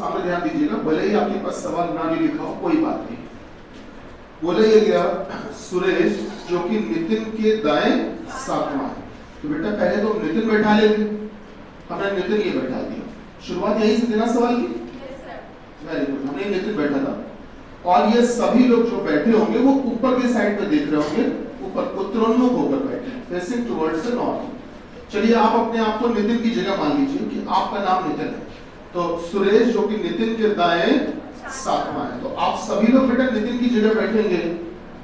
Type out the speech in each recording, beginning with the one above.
सामने ध्यान दीजिएगा, भले ही आपके पास सवाल ना भी लिखा हो कोई बात नहीं। बोले ये गया सुरेश जो कि नितिन के दाएं सातवां है। तो बेटा पहले तो नितिन बैठा लेंगे, हमने नितिन ये बैठा दिया। शुरुआत यही से देना सवाल की, वेरी गुड, हमने नितिन बैठा था। और ये सभी लोग जो बैठे होंगे वो ऊपर के साइड पे देख रहे होंगे, ऊपर उत्तरोन्मुख होकर बैठे, फेसिंग टुवर्ड्स द नॉर्थ। चलिए आप अपने आप को नितिन की जगह मान लीजिए कि आपका नाम नितिन है, तो सुरेश जो कि नितिन के दाएं सातवां है। तो आप सभी लोग बेटा नितिन की जगह बैठेंगे,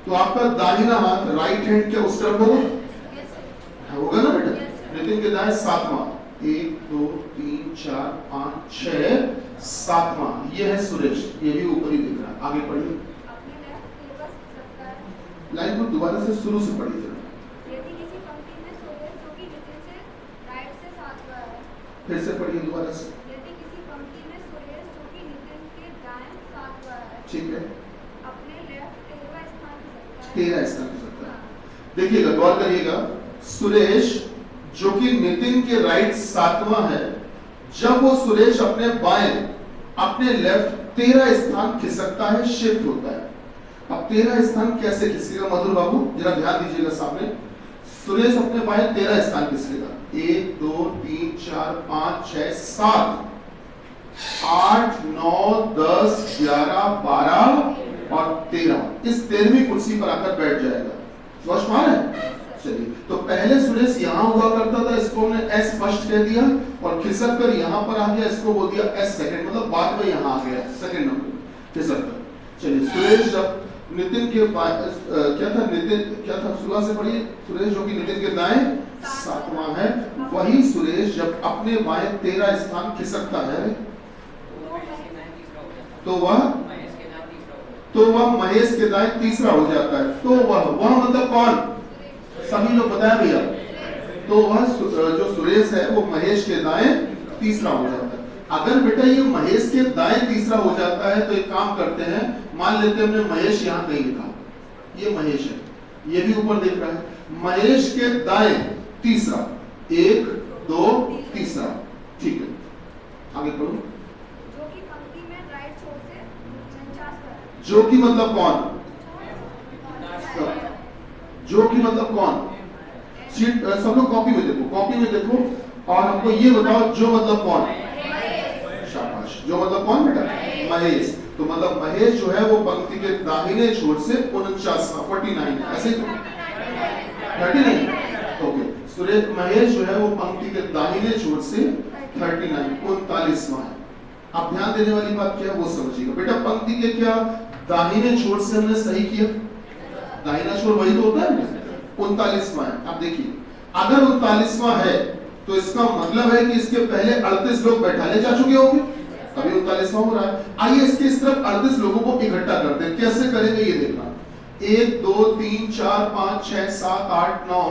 तो आपका दाहिना हाथ राइट हैंड क्या उस तरफ होगा ना बेटा? नितिन के दाएं सातवां, 1 2 3 4 5 6 सातवां, ये है सुरेश, ये भी ऊपर ही दिख रहा है। आगे पढ़िए, लाइन को दोबारा से शुरू से पढ़िए। फिर से पढ़िए दोबारा से। यदि किसी पंक्ति में सुरेश जो कि नितिन के दाएं सातवां है, ठीक है, अपने लेफ्ट 13वां स्थान पे सकता है। 13 स्थान पे सकता है। देखिएगा, गौर करिएगा, सुरेश जो कि नितिन के राइट सातवां है, जब वो सुरेश अपने बाएं अपने लेफ्ट 13 स्थान खिसकता है, शिफ्ट होता है। अब 13 स्थान कैसे खिसकेगा मधुर बाबू, जरा ध्यान दीजिएगा सामने। सुरेश अपने बाएं 13 स्थान खिसकेगा, 1 2 3 4 5 6 7 8 9 10 11 12 और 13, इस 13वीं कुर्सी पर आकर बैठ जाएगा। समझ पा रहे हैं? चलिए, तो पहले सुरेश यहाँ हुआ करता था, इसको हमने एस फर्स्ट कह दिया, और खिसक कर यहाँ पर आ गया, इसको बोल दिया एस सेकंड, मतलब बाद में यहाँ आ गया सेकंड नंबर खिसक कर। चलिए, सुरेश जब नितिन के क्या था, नितिन क्या था, शुरुआत से पढ़िए। सुरेश जो कि नितिन के दाएं सातवां है, वही सुरेश जब अपने बाएं 13 स्थान खिसकता है, तो वह महेश के दाएं तीसरा हो जाता है। तो वह मतलब कौन, सभी लोग बताया भैया? तो वह जो सुरेश है वो महेश के दाएं तीसरा हो जाता है। अगर बेटा ये महेश के दाएं तीसरा हो जाता है, तो एक काम करते हैं, मान लेते हैं हमने महेश यहाँ कहीं लिखा, ये महेश है, ये भी ऊपर देख रहा है, महेश के दाएं तीसरा, 1 2 तीसरा, ठीक है, आगे पढ़ो। जो कि पंक्ति में राइट छोर से 49 पर है। जो कि मतलब कौन, जो कि मतलब कौन, शीट सब लोग कॉपी में देखो, कॉपी में देखो, और हमको ये बताओ जो मतलब कौन, शाबाश, जो मतलब कौन बेटा, महेश। तो मतलब महेश जो है वो पंक्ति के दाहिने छोर से 49 ऐसे 39, ओके। सुरेश महेश जो है वो पंक्ति के दाहिने छोर से 39वां है। अब ध्यान देने वाली बात क्या है वो समझिएगा बेटा। पंक्ति के क्या दाहिने छोर से हमने सही किया, दाहिना छोर वही तो होता है, 39वां है। अब देखिए, अगर 39वां है तो इसका मतलब है कि इसके पहले 38 लोग बैठाले जा चुके होंगे, अभी 39वां हो रहा है। आइए इसके इस तरफ 38 लोगों को इकट्ठा करते हैं, कैसे करेंगे ये देखना। 1 2 3 4 5 6 7 8 9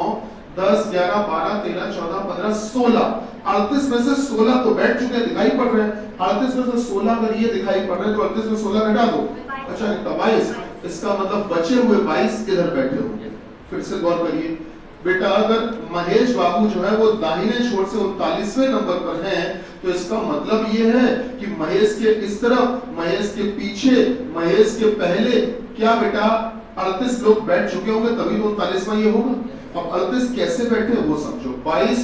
10 11 12 13 14 15 16, 38 में से 16 तो बैठ चुके दिखाई पड़ रहे हैं। 38 में से 16 अगर ये दिखाई पड़ रहे हैं तो 38 में 16 घटा दो, अच्छा 22, इसका मतलब बचे हुए 22 इधर बैठे होंगे। फिर से गौर करिए बेटा, अगर महेश बाबू जो है वो दाहिने छोर से 39वें नंबर पर हैं, तो इसका मतलब ये है कि महेश के इस तरफ, महेश के पीछे, महेश के पहले क्या बेटा 38 लोग बैठ चुके होंगे, तभी तो 39वां ये होगा। अब 38 कैसे बैठे वो समझो, 22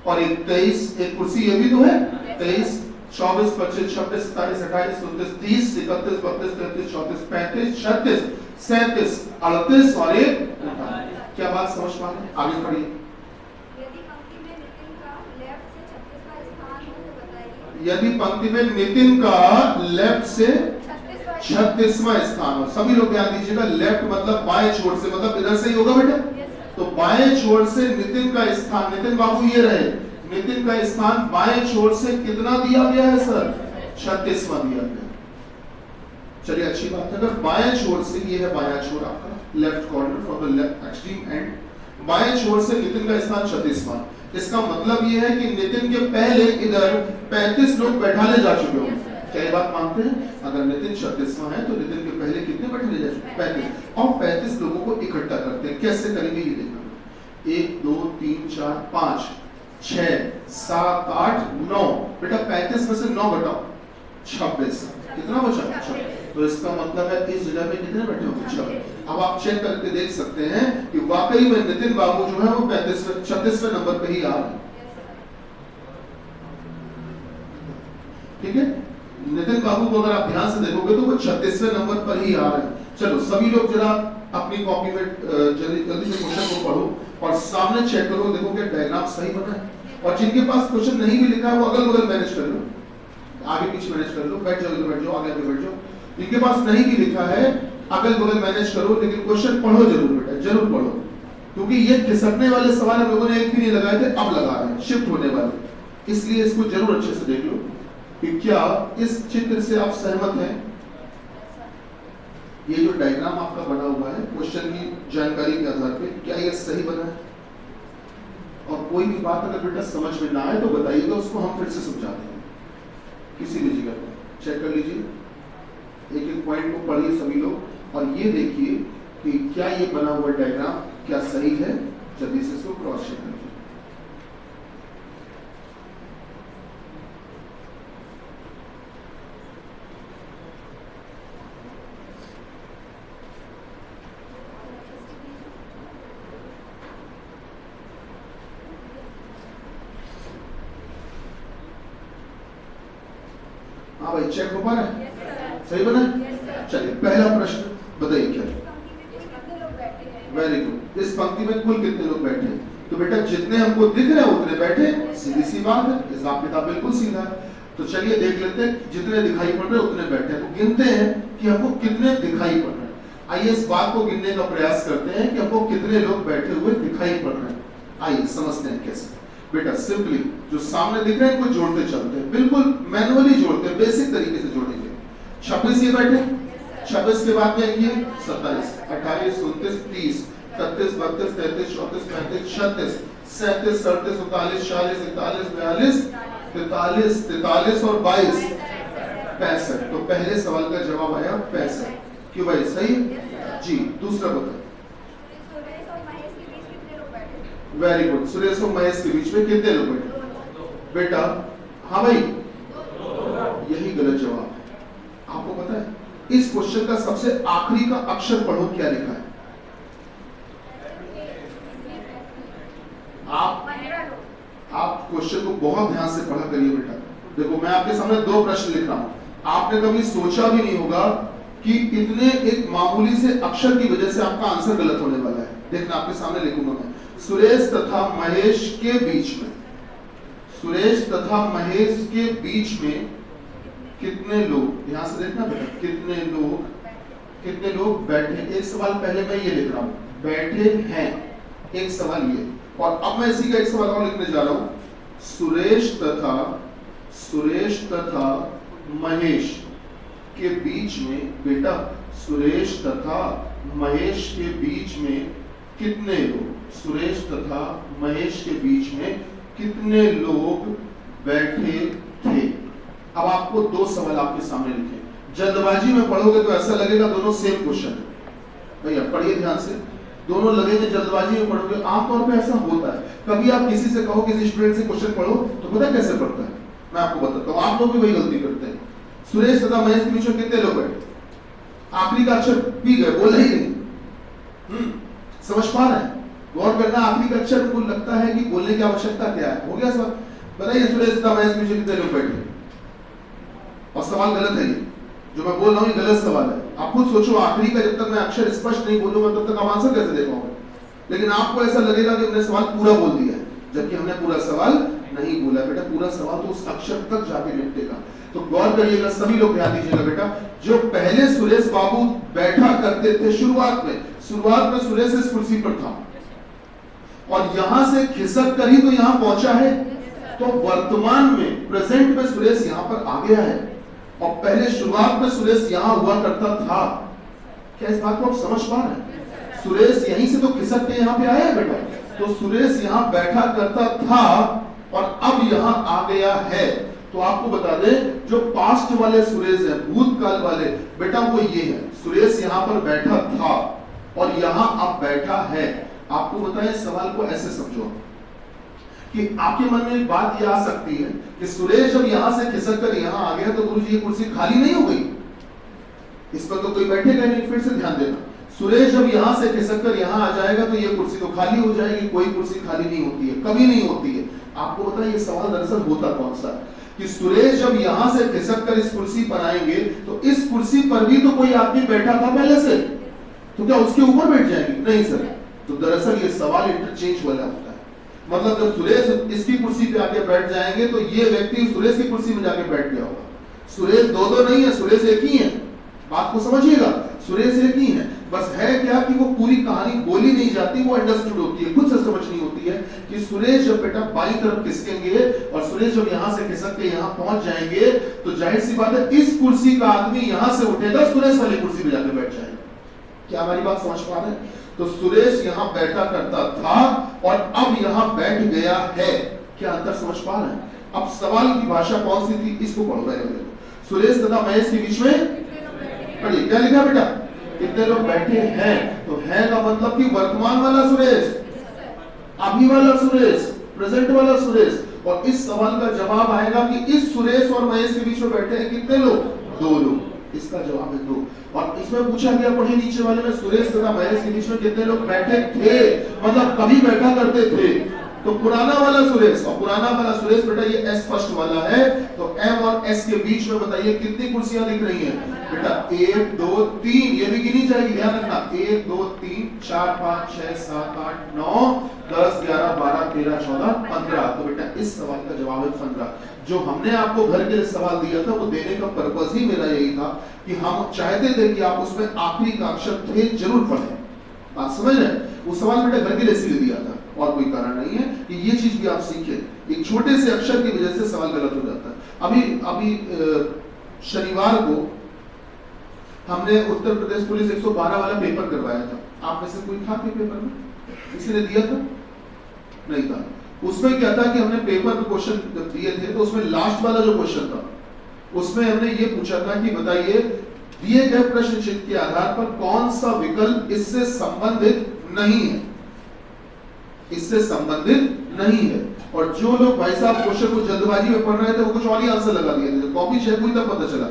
और 23, एक कुर्सी ये भी तो है, 23 24 25 26 27 28 29 30 31 32 33 34 35 36 37 38 और 1, क्या बात समझ पा रहे हैं? आगे पढ़िए। यदि पंक्ति में नितिन का लेफ्ट से 36वां स्थान हो तो बताइए। यदि पंक्ति में नितिन का लेफ्ट से 36वां स्थान हो, सभी लोग ध्यान दीजिएगा, लेफ्ट मतलब बाएं छोर से, मतलब इधर से ही होगा बेटा। तो बाएं छोर से नितिन का स्थान, नितिन बाबू ये रहे, नितिन का स्थान बाएं छोर से कितना दिया गया है सर, 36वां दिया गया। चलिए अच्छी बात है। अगर बाएं छोर से, ये है बायां छोर आपका, left corner from the left extreme and, बाएं छोर से नितिन का स्थान 36वां। इसका मतलब ये है कि नितिन के पहले इधर 35 लोग बैठाले जा चुके होंगे। क्या ये बात मानते हैं? अगर नितिन 36वां है तो नितिन के पहले कितने बैठाले जा चुके? 35। और 35 लोगों को इकट्ठा करते हैं, कैसे करेंगे ये देखना। 1 2 3 4 5 6 7 8 9, बेटा 35 में से 9 घटाओ, 26। कितना बचा? 26। तो इसका मतलब है इस जगह पे कितने बैठे होंगे? 26। अब आप चेक करके देख सकते हैं कि वाकई में नितिन बाबू जो है वो 36वें नंबर पे ही आ रहे हैं। ठीक है, नितिन बाबू को अगर आप ध्यान से देखोगे तो वो 36वें नंबर पर ही आ रहे हैं। चलो सभी लोग जरा अपनी कॉपी में जल्दी से क्वेश्चन को पढ़ो और सामने चेक करो, देखो कि डायग्राम सही बना है। और जिनके पास क्वेश्चन नहीं भी लिखा है वो अगल बगल मैनेज कर लो, आगे पीछे मैनेज कर लो, बैठ जाओ, बैठ जाओ, आगे बैठ जाओ। जिनके पास नहीं भी लिखा है अगल बगल मैनेज करो, लेकिन क्वेश्चन पढ़ो जरूर बेटा, जरूर पढ़ो, क्योंकि ये खिसकने वाले सवाल हम लोगों ने एक भी नहीं लगाए थे, अब लगा रहे हैं, शिफ्ट होने वाले। इसलिए इसको जरूर अच्छे से देख लो कि क्या इस चित्र से आप सहमत हैं। ये जो डायग्राम आपका बना हुआ है क्वेश्चन की जानकारी के आधार पे, क्या ये सही बना है? और कोई भी बात अगर बेटा समझ में ना आए तो बताइएगा, उसको हम फिर से समझा देंगे किसी भी जगह पे। चेक कर लीजिए, एक एक पॉइंट को पढ़िए सभी लोग और ये देखिए कि क्या ये बना हुआ डायग्राम क्या सही है। जल्दी से इसको क्रॉस चेक करिए। हाँ भाई, चेक हो पा रहा है? सही बना? चलिए पहला प्रश्न बताइए क्या? Very good. इस पंक्ति में कुल कितने लोग बैठे? तो बेटा जितने हमको दिख रहे हैं उतने बैठे, सीधी सी बात है, हिसाब किताब बिल्कुल सीधा है। तो चलिए देख लेते हैं, जितने दिखाई पड़ रहे हैं उतने बैठे हैं। तो गिनते हैं कि हमको कितने दिखाई पड़ रहे हैं। आइए इस बात को गिनने का प्रयास करते हैं कि हमको कितने लोग बैठे हुए दिखाई पड़ रहे हैं। आइए समझते हैं कैसे। बेटा सिंपली जो सामने दिख रहे हैं इनको जोड़ते चलते हैं, बिल्कुल मैनुअली जोड़ते हैं, बेसिक तरीके से जोड़ेंगे। 26 ये बैठे, 26 के बाद में ये 27, 28, 29, 30, 31, 32, 33, 34, 35, 36, 37, 38, 39, 40, 41, 42, 43, 43 और 22, 65। तो पहले सवाल का जवाब आया 65। क्यों भाई, सही जी। दूसरा बताओ। Very good. सुरेश और महेश के बीच में कितने लोग बैठे? बेटा हाँ भाई, यही गलत जवाब है। आपको पता है इस क्वेश्चन का सबसे आखिरी का अक्षर पढ़ो, क्या लिखा है? आप क्वेश्चन को बहुत ध्यान से पढ़ा करिए बेटा। देखो मैं आपके सामने दो प्रश्न लिख रहा हूं, आपने कभी सोचा भी नहीं होगा कि इतने एक मामूली से अक्षर की वजह से आपका आंसर गलत होने वाला है। देखना आपके सामने लिखूंगा मैं, सुरेश तथा महेश के बीच में, सुरेश तथा महेश के बीच में कितने लोग, यहां से देखना बेटा, कितने लोग बैठे। एक सवाल पहले मैं ये लिख रहा हूं, बैठे हैं, एक सवाल ये। और अब मैं इसी का एक सवाल और लिखने जा रहा हूं, सुरेश तथा महेश के बीच में, बेटा सुरेश तथा महेश के बीच में कितने लोग, सुरेश तथा महेश के बीच में कितने लोग बैठे थे। अब आपको दो सवाल आपके सामने लिखे, जल्दबाजी में पढ़ोगे तो ऐसा लगेगा दोनों सेम क्वेश्चन है। भैया पढ़िए ध्यान से, दोनों लगेंगे जल्दबाजी में पढ़ोगे, आमतौर पे ऐसा होता है। कभी आप किसी से कहो, किसी स्टूडेंट से क्वेश्चन पढ़ो तो पता कैसे पढ़ता है, मैं आपको बताता हूँ। आप लोग भी वही गलती करते हैं। सुरेश तथा महेश के बीच में कितने लोग बैठे, आखिरी का अक्षर पी गए, बोले ही नहीं। समझ पा रहे हैं? गौर करना, आखिरी का अक्षर को लगता है कि बोलने की आवश्यकता क्या है। हो गया सवाल? बताइए सुरेश तथा महेश के बीच में कितने लोग बैठे। और सवाल गलत है, ये जो मैं बोल रहा हूँ ये गलत सवाल है। आप खुद सोचो, आखिरी का जब तक मैं अक्षर स्पष्ट नहीं बोलूंगा तब तक आप आंसर कैसे दे पाओगे। लेकिन आपको ऐसा लगेगा कि हमने सवाल पूरा बोल दिया है, जबकि हमने पूरा सवाल नहीं बोला। बेटा पूरा सवाल तो उस अक्षर तक जाके निपटेगा। तो गौर करिएगा, सभी लोग ध्यान दीजिएगा बेटा। जो पहले सुरेश बाबू बैठा करते थे शुरुआत में सुरेश इस कुर्सी पर था और यहां से खिसक कर ही तो यहां पहुंचा है। तो वर्तमान में, प्रेजेंट में सुरेश यहां पर आ गया है और पहले शुरुआत में सुरेश यहां हुआ करता था। क्या इस बात को आप समझ पा रहे हैं? सुरेश यहीं से तो खिसक के यहां पे आया है बेटा। तो सुरेश यहां बैठा करता था और अब यहां आ गया है। तो आपको बता दें, जो पास्ट वाले सुरेश है, भूतकाल वाले, बेटा वो ये है, सुरेश यहां पर बैठा था और यहां अब बैठा है। आपको बताएं, सवाल को ऐसे समझो, कि आपके मन में एक बात ये आ सकती है कि सुरेश जब यहां से खिसक कर यहां आ गया तो गुरुजी ये कुर्सी खाली नहीं हो गई, इस पर तो कोई बैठेगा नहीं। फिर से ध्यान देना, सुरेश जब यहां से खिसक कर यहां आ जाएगा तो ये कुर्सी तो खाली हो जाएगी। कोई कुर्सी खाली नहीं होती है, कभी नहीं होती है। आपको पता है ये सवाल दरअसल होता कौन सा कि सुरेश जब यहां से खिसक कर इस कुर्सी पर आएंगे तो इस कुर्सी पर भी तो कोई आदमी बैठा था पहले से, तो क्या उसके ऊपर बैठ जाएंगे? नहीं सर। तो दरअसल ये सवाल इंटरचेंज वाला होता है। मतलब जब सुरेश इसकी कुर्सी पे आके बैठ जाएंगे तो ये व्यक्ति सुरेश की कुर्सी में जाके बैठ गया होगा। सुरेश दो नहीं है, सुरेश एक ही है। बात को समझिएगा, सुरेश एक ही है। बस है क्या कि वो पूरी कहानी बोली नहीं जाती, वो अंडरस्टूड होती है, खुद से समझनी होती है कि सुरेश जब बेटा बाई तरफ खिसकेंगे और सुरेश जब यहां से खिसक के यहां पहुंच जाएंगे तो जाहिर सी बात है इस कुर्सी का आदमी यहां से उठेगा, सुरेश वाली कुर्सी पे जाकर बैठ जाएगा। क्या हमारी बात समझ पा रहे हैं? तो सुरेश यहां बैठा करता था और अब यहां बैठ गया है। क्या अंतर समझ पा रहे हैं? अब सवाल की भाषा कौन सी थी, इसको पढ़ो पहले। सुरेश तथा महेश के बीच में पढ़िए क्या लिखा बेटा, कितने लोग बैठे हैं। तो है का मतलब कि वर्तमान वाला सुरेश, अभी वाला सुरेश, प्रेजेंट वाला सुरेश। और इस सवाल का जवाब आएगा कि इस सुरेश और महेश के बीच में बैठे हैं कितने लोग? 2 लोग। इसका जवाब है 2। और इसमें पूछा गया पढ़िए नीचे वाले में, सुरेश तथा महेश के बीच में कितने लोग बैठे थे, मतलब कभी बैठा करते थे। तो पुराना वाला सुरेश, और पुराना वाला सुरेश बेटा ये एस फर्स्ट वाला है। तो एम और एस के बीच में बताइए कितनी कुर्सियां दिख रही हैं बेटा? 1 2 3, ये भी गिनी जाएगी, ध्यान रखना। 1 2 3 4 5 6 7 8 9 10 11 12 13 14 15। तो बेटा इस सवाल का जवाब है 15। जो हमने आपको घर के लिए सवाल दिया था वो देने का पर्पस ही मेरा यही था कि हम चाहते थे कि आप उसमें आखिरी का अक्षर थे जरूर पढ़ें। बात समझ रहे हैं? वो सवाल बेटा घर के लिए इसलिए दिया था और कोई कारण नहीं है कि ये चीज भी आप सीखें। एक छोटे से अक्षर की वजह से सवाल गलत हो जाता है। अभी शनिवार को हमने उत्तर प्रदेश पुलिस 112 वाला पेपर करवाया था। आप में से कोई था के पेपर में? किसी ने दिया था? नहीं था। उसमें क्या था कि हमने पेपर में क्वेश्चन दिए थे तो उसमें लास्ट वाला जो क्वेश्चन था उसमें हमने ये पूछा था कि बताइए दिए गए प्रश्न चिन्ह के आधार पर कौन सा विकल्प इससे संबंधित नहीं है, इससे संबंधित नहीं है। और जो लोग भाई साहब क्वेश्चन को जल्दबाजी में पढ़ रहे थे वो कुछ और ही आंसर लगा दिए थे। कॉपी चेक हुई तब पता चला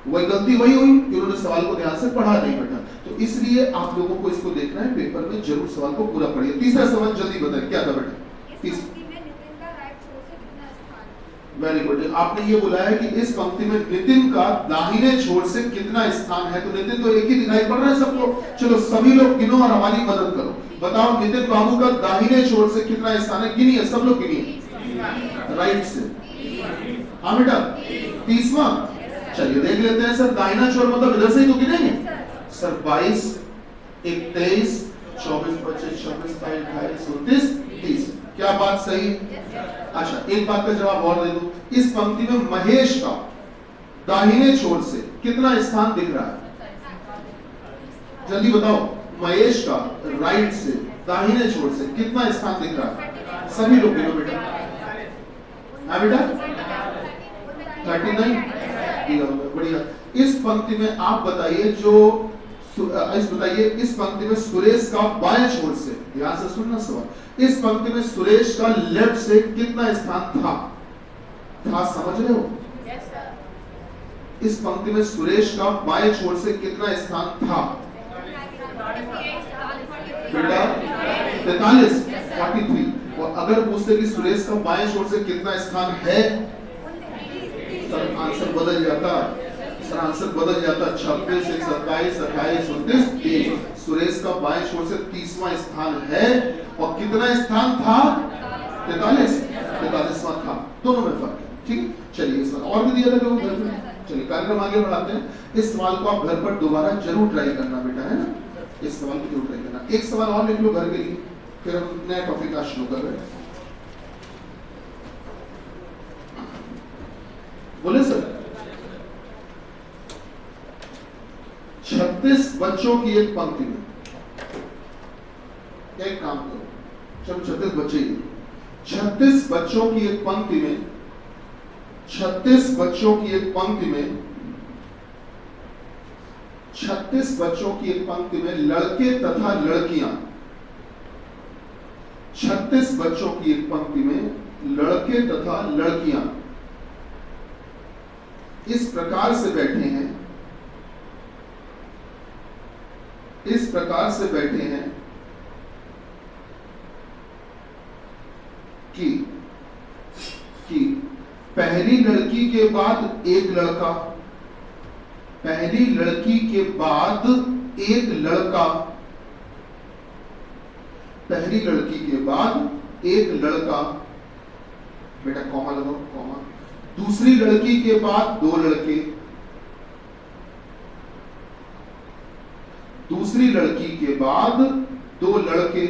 वही गलती वही हुई कि उन्होंने सवाल को ध्यान से पढ़ा नहीं बेटा। तो इसलिए आप लोगों को इसको देखना है, पेपर में जरूर सवाल को पूरा पढ़िए। तीसरा सवाल जल्दी बताइए क्या था बेटा? Very good. आपने ये बोला है कि इस पंक्ति में नितिन का दाहिने छोर से कितना स्थान है। तो नितिन तो एक ही दिखाई पड़ रहा है सबको। चलो सभी लोग गिनो और हमारी मदद करो। बताओ नितिन बाबू का दाहिने छोर से कितना स्थान है? गिनिए, सब लोग गिनिए राइट से। हाँ बेटा 30वां। चलिए देख लेते हैं सर। दाहिना छोर मतलब इधर से ही तो गिनेंगे सर। 22 23 24 25 26 28 29 30। क्या बात सही? अच्छा एक बात का जवाब और दे दो। इस पंक्ति में महेश का दाहिने छोर से कितना स्थान दिख रहा है? जल्दी बताओ। महेश का राइट से दाहिने छोर से कितना स्थान दिख रहा है? सभी लोग गिनो बेटा। हाँ बेटा 39। बढ़िया। इस पंक्ति में आप बताइए इस पंक्ति में सुरेश का बाएं छोर से, ध्यान से सुनना सवाल, इस पंक्ति में सुरेश का लेफ्ट से कितना स्थान था? समझ रहे हो? इस पंक्ति में सुरेश का बाएं छोर से कितना स्थान था बेटा? 43 43। और अगर पूछते कि सुरेश का बाएं छोर से कितना स्थान है, सर आंसर बदल जाता। सर आंसर बदल जाता। 26 27 28 29 30। सुरेश का बाएं छोर से 30वां स्थान है। और कितना स्थान था? 43वां था। दोनों में फर्क है। ठीक। चलिए इस और भी दिया था लोगों घर में। चलिए कार्यक्रम आगे बढ़ाते हैं। इस सवाल को आप घर पर दोबारा जरूर ट्राई करना बेटा, है ना? इस सवाल को जरूर ट्राई करना। एक सवाल और लिख लो घर के लिए, फिर हम नया टॉपिक आज शुरू कर रहे हैं। बोले सर 36 बच्चों की एक पंक्ति में, एक काम करो, चलो 36 बच्चे ही, 36 बच्चों की एक पंक्ति में, 36 बच्चों की एक पंक्ति में, 36 बच्चों की एक पंक्ति में लड़के तथा लड़कियां 36 बच्चों की एक पंक्ति में लड़के तथा लड़कियां इस प्रकार से बैठे हैं, इस प्रकार से बैठे हैं कि पहली लड़की के बाद एक लड़का, पहली लड़की के बाद एक लड़का, पहली लड़की के बाद एक लड़का, बेटा कॉमा लगाओ, कॉमा, दूसरी लड़की के बाद दो लड़के, दूसरी लड़की के बाद दो लड़के,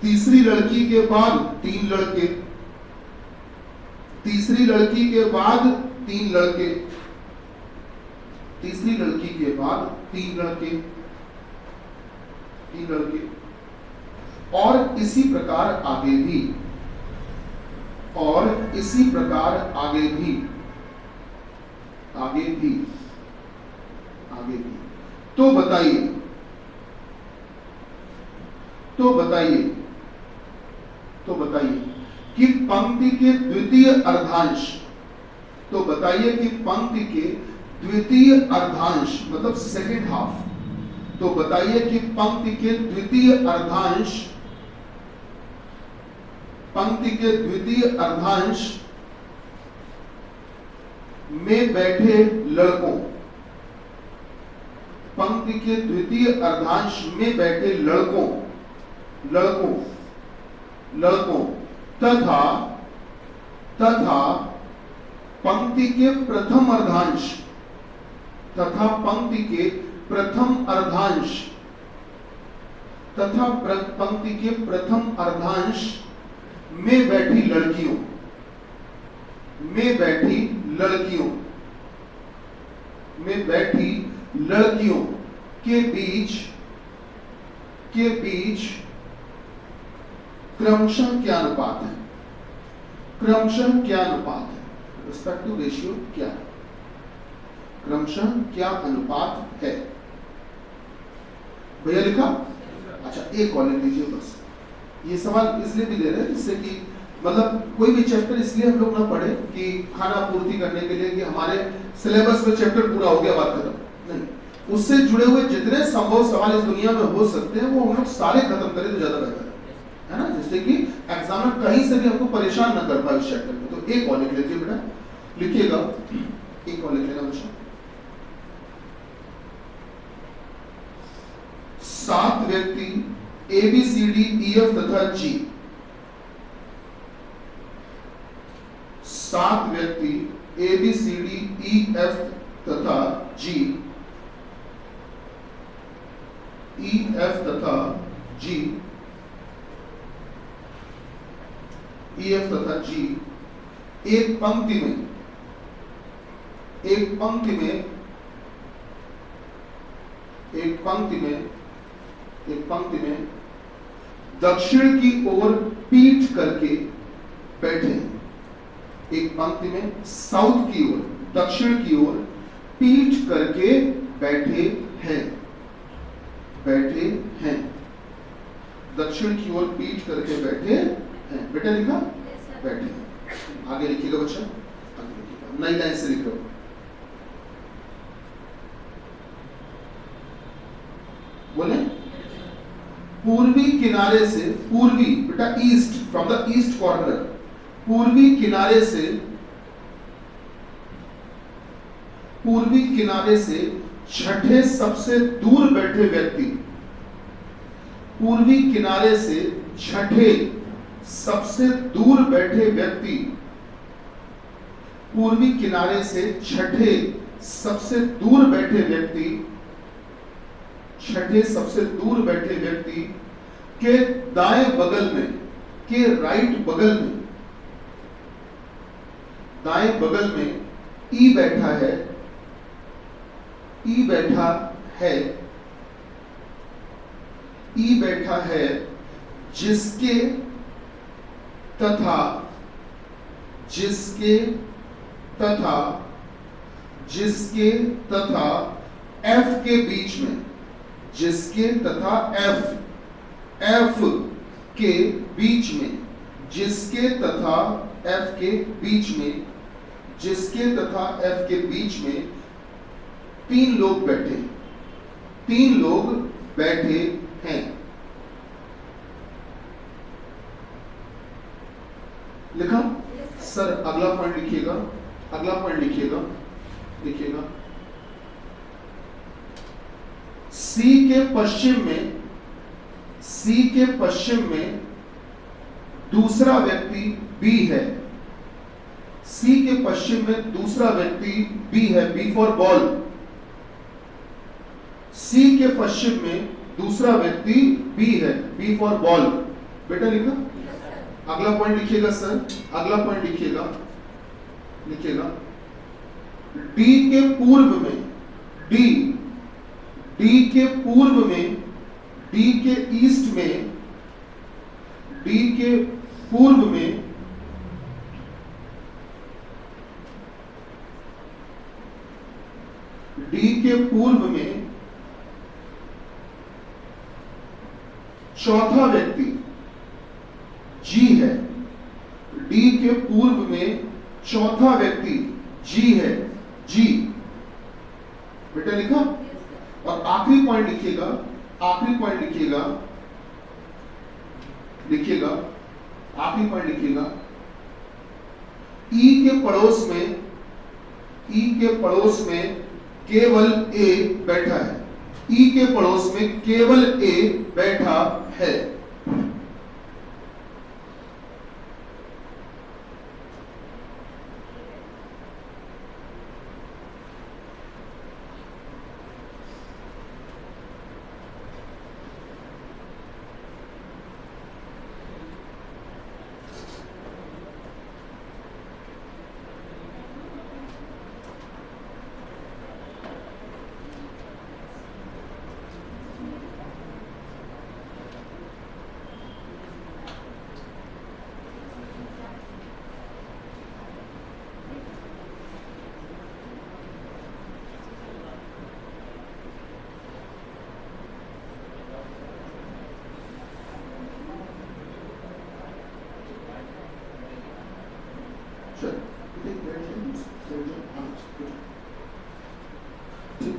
तीसरी लड़की के बाद तीन लड़के, तीसरी लड़की के बाद तीन लड़के, तीसरी लड़की के बाद तीन लड़के, तीन लड़के, और इसी प्रकार आगे भी, और इसी प्रकार आगे भी, आगे भी, आगे भी। तो बताइए, तो बताइए, तो बताइए कि पंक्ति के द्वितीय अर्धांश, तो बताइए कि पंक्ति के द्वितीय अर्धांश मतलब सेकेंड हाफ, तो बताइए कि पंक्ति के द्वितीय अर्धांश, पंक्ति के द्वितीय अर्धांश में बैठे लड़कों, पंक्ति के द्वितीय अर्धांश में बैठे लड़कों, लड़कों, लड़कों तथा तथा पंक्ति के प्रथम अर्धांश, तथा पंक्ति के प्रथम अर्धांश, तथा पंक्ति के प्रथम अर्धांश में बैठी लड़कियों, में बैठी लड़कियों, में बैठी लड़कियों के बीच, के बीच क्रमशः क्या अनुपात है, क्रमशः क्या अनुपात है, रिस्पेक्टिव रेशियो क्या है, क्रमशः क्या अनुपात है। भैया लिखा? अच्छा एक और लिख लीजिए बस। ये सवाल इसलिए भी दे रहे हैं जिससे कि मतलब कोई भी चैप्टर इसलिए हम लोग ना पढ़े कि खाना पूर्ति करने के लिए कि हमारे सिलेबस में चैप्टर पूरा हो गया, बात खत्म नहीं, उससे जुड़े हुए जितने संभव सवाल इस दुनिया में हो सकते हैं वो हम लोग सारे खत्म करें तो ज्यादा बेहतर है ना, जिससे कि एग्जामिनर कहीं से भी हमको परेशान न कर पाए इस चैप्टर में। तो एक और लिख लीजिए बेटा, लिखिएगा, एक और लिख लेना बच्चा। 7 व्यक्ति A B C D E F तथा जी, 7 व्यक्ति A B C D E F तथा जी, ई एफ तथा जी, ई एफ तथा जी एक पंक्ति में, एक पंक्ति में, एक पंक्ति में, एक पंक्ति में दक्षिण की ओर पीठ करके बैठे हैं, एक पंक्ति में साउथ की ओर, दक्षिण की ओर पीठ करके बैठे हैं, बैठे हैं, दक्षिण की ओर पीठ करके बैठे हैं। बेटा लिखा? बैठे हैं। आगे लिखिएगा बच्चा, आगे लिखिएगा, नई लाइन से लिख रहे हो। बोले पूर्वी किनारे से, पूर्वी बेटा east, from the east corner, पूर्वी किनारे से, पूर्वी किनारे से छठे सबसे दूर बैठे व्यक्ति, पूर्वी किनारे से छठे सबसे दूर बैठे व्यक्ति, पूर्वी किनारे से छठे सबसे दूर बैठे व्यक्ति, छठे सबसे दूर बैठे व्यक्ति के दाएं बगल में, के राइट बगल में, दाएं बगल में ई बैठा है, ई बैठा है, ई बैठा है, जिसके तथा, जिसके तथा, जिसके तथा एफ के बीच में, जिसके तथा एफ के बीच में, जिसके तथा एफ के बीच में, जिसके तथा एफ के बीच में 3 लोग बैठे, 3 लोग बैठे हैं। लिखा? सर अगला पॉइंट लिखिएगा, अगला पॉइंट लिखिएगा, लिखिएगा। सी के पश्चिम में, सी के पश्चिम में दूसरा व्यक्ति बी है। सी के पश्चिम में दूसरा व्यक्ति बी है, बी फॉर बॉल। सी के पश्चिम में दूसरा व्यक्ति बी है, बी फॉर बॉल। बेटा लिखा? अगला पॉइंट लिखिएगा सर, अगला पॉइंट लिखिएगा, लिखिएगा। डी के पूर्व में, डी के पूर्व में, डी के ईस्ट में, डी के पूर्व में डी के पूर्व में चौथा व्यक्ति जी है। डी के पूर्व में चौथा व्यक्ति जी है, जी। बेटा लिखा? और आखिरी पॉइंट लिखिएगा, आखिरी पॉइंट लिखिएगा, लिखिएगा, आखिरी पॉइंट लिखिएगा। ई के पड़ोस में, ई के पड़ोस में केवल ए बैठा है। ई के पड़ोस में केवल ए बैठा है।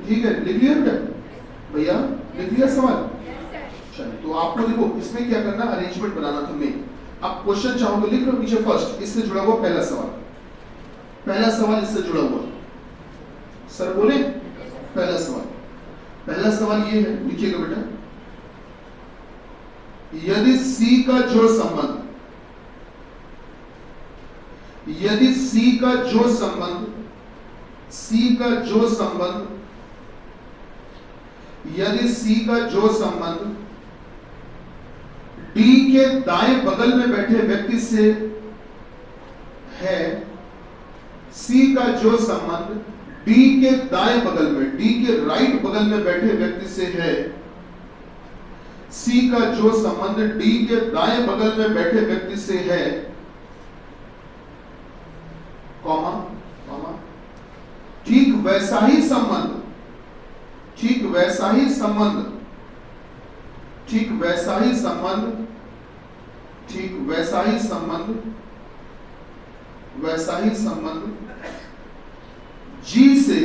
ठीक है, लिख लिया बेटा? भैया लिख लिया सवाल? चलिए, तो आपको देखो इसमें क्या करना, अरेंजमेंट बनाना था मेन। आप क्वेश्चन चाहो तो लिख लो नीचे फर्स्ट, इससे जुड़ा हुआ पहला सवाल, पहला सवाल इससे जुड़ा हुआ। सर बोले पहला सवाल, पहला सवाल ये है, लिखिएगा बेटा। यदि सी का जो संबंध, यदि सी का जो संबंध, सी का जो संबंध, यदि सी का जो संबंध डी के दाएं बगल में बैठे व्यक्ति से है, सी का जो संबंध डी के दाएं बगल में, डी के राइट बगल में बैठे व्यक्ति से है, सी का जो संबंध डी के दाएं बगल में बैठे व्यक्ति से है, कॉमा कॉमा, ठीक वैसा ही संबंध, ठीक वैसा ही संबंध, ठीक वैसा ही संबंध, ठीक वैसा ही संबंध, वैसा ही संबंध जी से,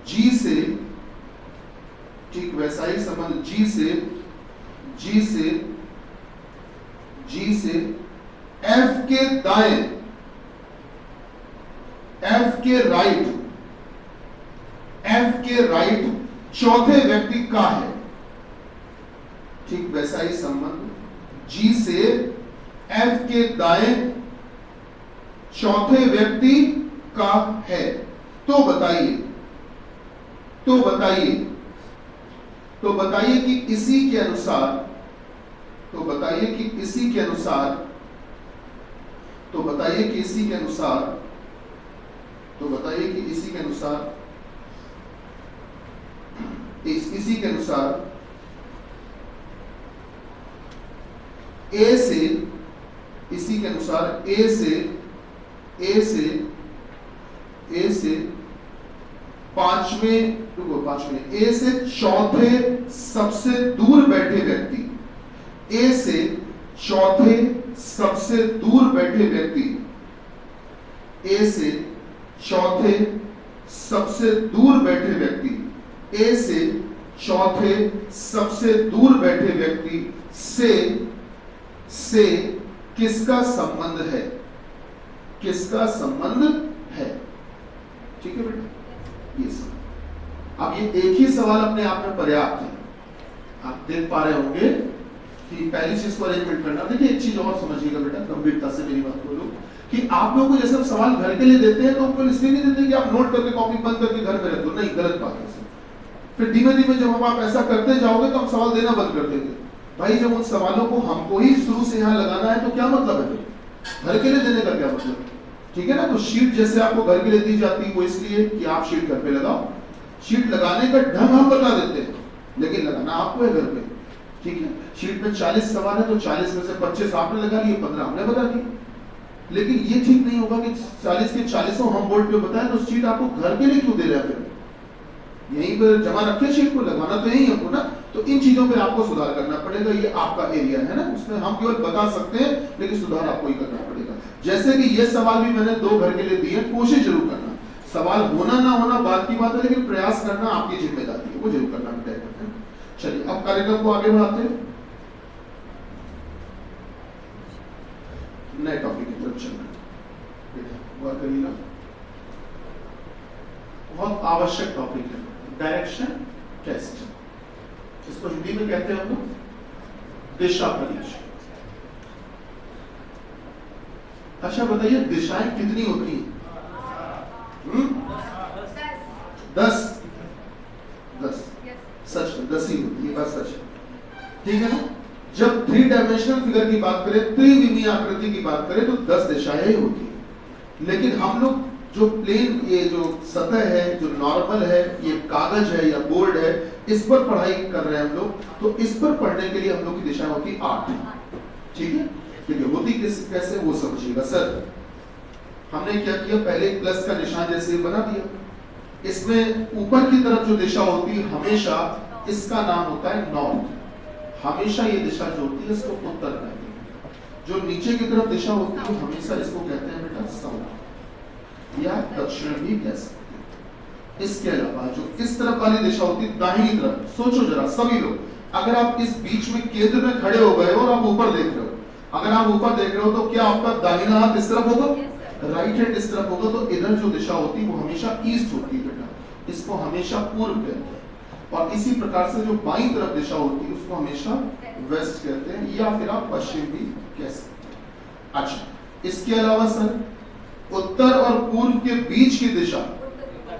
जी से, ठीक वैसा ही संबंध जी से, जी से, जी से एफ के दाएं, एफ के राइट, एफ के राइट चौथे व्यक्ति का है। ठीक वैसा ही संबंध जी से एफ के दाएं चौथे व्यक्ति का है। तो बताइए, तो बताइए, तो बताइए कि इसी के अनुसार, तो बताइए कि इसी के अनुसार, तो बताइए कि इसी के अनुसार, तो बताइए कि इसी के अनुसार, इसी के अनुसार ए से, इसी के अनुसार ए से, ए से, ए से पांचवें ए से चौथे सबसे दूर बैठे व्यक्ति, ए से चौथे सबसे दूर बैठे व्यक्ति, ए से चौथे सबसे दूर बैठे व्यक्ति, ए से चौथे सबसे दूर बैठे व्यक्ति से किसका संबंध है, किसका संबंध है। ठीक है बेटा, ये सब। अब ये एक ही सवाल अपने आप में पर्याप्त है। आप देख पा रहे होंगे कि पहली चीज को अरेंजमेंट करना। देखिए एक चीज और समझिएगा बेटा, गंभीरता से मेरी बात बोलो कि आप लोगों को जैसे हम सवाल घर के लिए देते हैं तो हमको इसलिए नहीं देते कि आप नोट करके कॉपी बंद करके घर में रख दो, नहीं, गलत बात है। फिर धीमे धीमे जब आप ऐसा करते जाओगे तो हम सवाल देना बंद कर देंगे। भाई जब उन सवालों को हमको ही शुरू से यहाँ लगाना है तो क्या मतलब है, घर के लिए देने का क्या मतलब। ठीक है ना, तो शीट जैसे आपको घर के लिए दी जाती है वो इसलिए कि आप शीट घर पे लगाओ। शीट लगाने का ढंग हम बता देते हैं लेकिन लगाना आपको है घर पे। ठीक है, शीट में 40 सवाल है तो 40 में से 25 आपने लगा लिए, 15 हमने बता दिए। लेकिन ये ठीक नहीं होगा कि 40 के 40 हम बोर्ड पे बताएं तो शीट आपको घर के लिए क्यों दे रहे हैं। फिर यहीं पर जमा रखे शीट को, लगाना तो यही हमको ना। तो इन चीजों पे आपको सुधार करना पड़ेगा। ये आपका एरिया है ना, उसमें हम केवल बता सकते हैं लेकिन सुधार आपको ही करना पड़ेगा। जैसे कि ये सवाल भी मैंने 2 घर के लिए दिए, कोशिश जरूर करना। सवाल होना ना होना बात की बात है लेकिन प्रयास करना आपकी जिम्मेदारी है, वो जरूर करना है। चलिए अब कार्यक्रम को आगे बढ़ाते हैं, नए टॉपिक की तरफ चलना। गौर करिएगा, बहुत आवश्यक टॉपिक है डायरेक्शन टेस्ट। इसको हिंदी में कहते हैं हम लोग दिशा परीक्षण। अच्छा बताइए दिशाएं कितनी होती हैं? 10 सच है, 10 ही होती है, बस सच है। ठीक है ना, जब 3 डायमेंशनल फिगर की बात करें, त्रिविमीय आकृति की बात करें तो 10 दिशाएं ही होती है। लेकिन हम लोग जो प्लेन, ये जो सतह है, जो नॉर्मल है, ये कागज है या बोर्ड है, इस पर पढ़ाई कर रहे हैं हम लोग, तो इस पर पढ़ने के लिए हम लोग की दिशा होती 8। ठीक है, क्योंकि होती कैसे वो समझिएगा। सर हमने क्या किया, पहले प्लस का निशान जैसे बना दिया, इसमें ऊपर की तरफ जो दिशा होती है हमेशा इसका नाम होता है नॉर्थ। हमेशा ये दिशा जो होती है इसको उत्तर कहते हैं। जो नीचे की तरफ दिशा होती है हमेशा इसको कहते हैं बेटा साउथ या दक्षिण भी कह सकते हैं। इसके अलावा जो इस तरफ वाली दिशा होती है दाहिनी तरफ, सोचो जरा सभी लोग, अगर आप इस बीच में केंद्र में खड़े हो गए और आप ऊपर देख रहे हो, अगर आप ऊपर देख रहे हो तो क्या आपका दाहिना हाथ इस तरफ होगा, राइट हैंड इस तरफ होगा, तो इधर जो दिशा होती है वो हमेशा ईस्ट होती है बेटा, इसको हमेशा पूर्व कहते हैं। और इसी प्रकार से जो बाईं तरफ दिशा होती है उसको हमेशा वेस्ट कहते हैं या फिर आप पश्चिम भी कह सकते हैं। अच्छा, इसके अलावा सर उत्तर और पूर्व के बीच की दिशा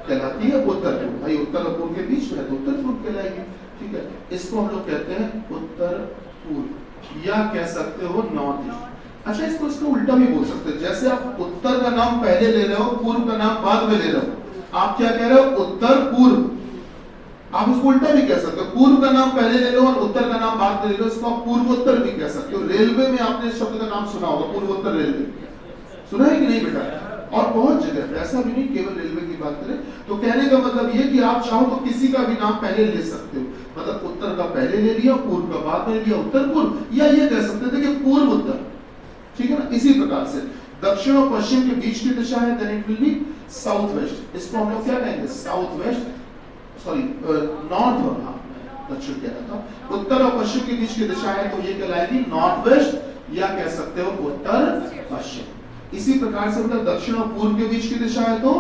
कहलाती है उत्तर पूर्व। भाई उत्तर और पूर्व के बीच में है तो उत्तर पूर्व कहलाएगी। ठीक है, इसको हम लोग कहते हैं उत्तर पूर्व या कह सकते हो नॉर्थ ईस्ट। अच्छा, इसको इसका उल्टा भी बोल सकते हैं, जैसे आप उत्तर का नाम पहले ले रहे हो, पूर्व का नाम बाद में ले रहे हो, आप क्या कह रहे हो, उत्तर पूर्व। आप इसको उल्टा भी कह सकते हो, पूर्व का नाम पहले ले लो और उत्तर का नाम बाद में ले लो, इसको आप पूर्वोत्तर भी कह सकते हो। रेलवे में आपने इस शब्द का नाम सुना होगा, पूर्वोत्तर रेलवे, सुना है कि नहीं बेटा? और बहुत जगह पे, ऐसा भी नहीं केवल रेलवे की बात करें तो कहने का मतलब ये कि आप चाहो तो किसी का भी नाम पहले ले सकते हो, मतलब उत्तर का पहले ले लिया, पूर्व का बाद में ले लिया, उत्तर पूर्व, या ये कह सकते थे कि पूर्व उत्तर। ठीक है ना, इसी प्रकार से दक्षिण और पश्चिम के बीच की दिशा है, then it will be south west. इसको हम लोग क्या कहेंगे, साउथ वेस्ट, सॉरी नॉर्थ और दक्षिण कह रहा था। उत्तर और पश्चिम के बीच की दिशा है तो ये कहलाएगी नॉर्थ वेस्ट या कह सकते हो उत्तर पश्चिम। इसी प्रकार से मतलब दक्षिण और पूर्व के बीच की दिशा है तो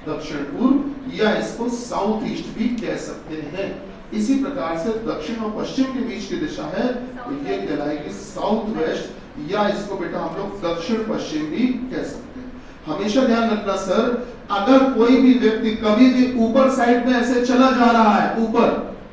दक्षिण पूर्व या इसको साउथ ईस्ट भी कह सकते हैं। इसी प्रकार से दक्षिण और पश्चिम के बीच की दिशा है तो ये कहलाएगी साउथ वेस्ट या इसको बेटा हम लोग दक्षिण पश्चिम भी कह सकते हैं। हमेशा ध्यान रखना सर, अगर कोई भी व्यक्ति कभी भी ऊपर साइड में ऐसे चला जा रहा है, ऊपर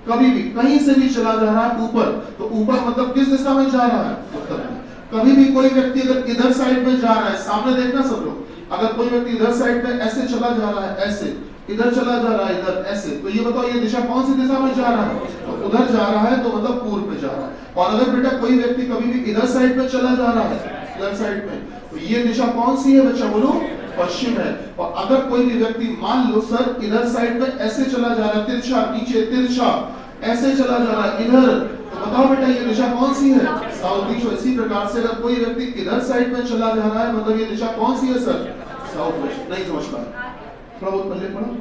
कभी भी कहीं से भी चला जा रहा है ऊपर, तो ऊपर मतलब किस दिशा में जा रहा है, उत्तर में। कभी भी कोई व्यक्ति अगर इधर साइड में जा रहा है, सामने देखना सब लोग, अगर कोई व्यक्ति इधर साइड में ऐसे चला जा रहा है, ऐसे इधर चला जा रहा है, इधर ऐसे, तो ये बताओ ये दिशा कौन सी दिशा में जा रहा है, तो उधर जा रहा है, तो मतलब पूर्व में जा रहा है। और अगर बेटा कोई व्यक्ति कभी भी इधर साइड में चला जा रहा है, इधर साइड में, तो ये दिशा कौन सी है बच्चा बोलो, पश्चिम है। और अगर कोई भी व्यक्ति मान लो सर इधर साइड में ऐसे चला जा रहा है, तिरछा नीचे तिरछा ऐसे चला जा रहा है इधर, तो बताओ बेटा ये दिशा कौन सी है? South east. इसी प्रकार से अगर कोई व्यक्ति इधर साइड में चला जा रहा है मतलब ये दिशा कौन सी है सर? South west. नहीं समझ पाए? थोड़ा बहुत पहले पढ़ो,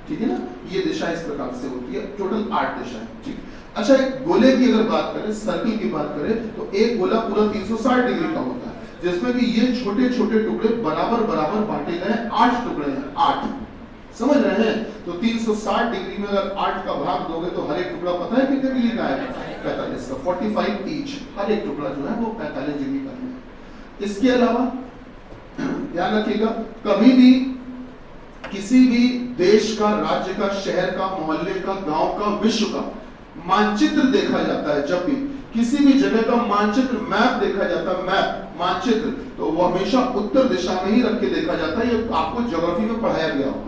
ठीक है ना? ये दिशा इस प्रकार से होती है, टोटल 8 दिशा है, ठीक। अच्छा एक गोले की अगर बात करें, सर्कल की बात करें, तो एक गोला पूरा 360 डिग्री का होता है, जिसमें कि ये छोटे छोटे टुकड़े बराबर बराबर बांटे गए 8 टुकड़े हैं, 8, समझ रहे हैं? तो 360 डिग्री में अगर 8 का भाग दोगे तो हर एक टुकड़ा पता है कितने डिग्री का है? 45 का, 45 ईच, हर एक टुकड़ा जो है वो 45 डिग्री का है। इसके अलावा ध्यान रखिएगा, कभी भी किसी भी देश का, राज्य का, शहर का, मोहल्ले का, गांव का, विश्व का मानचित्र देखा जाता है, जब भी किसी भी जगह का मानचित्र, मैप देखा जाता है, मैप मानचित्र, तो वो हमेशा उत्तर दिशा में ही रख के देखा जाता है। ये आपको ज्योग्राफी में पढ़ाया गया होगा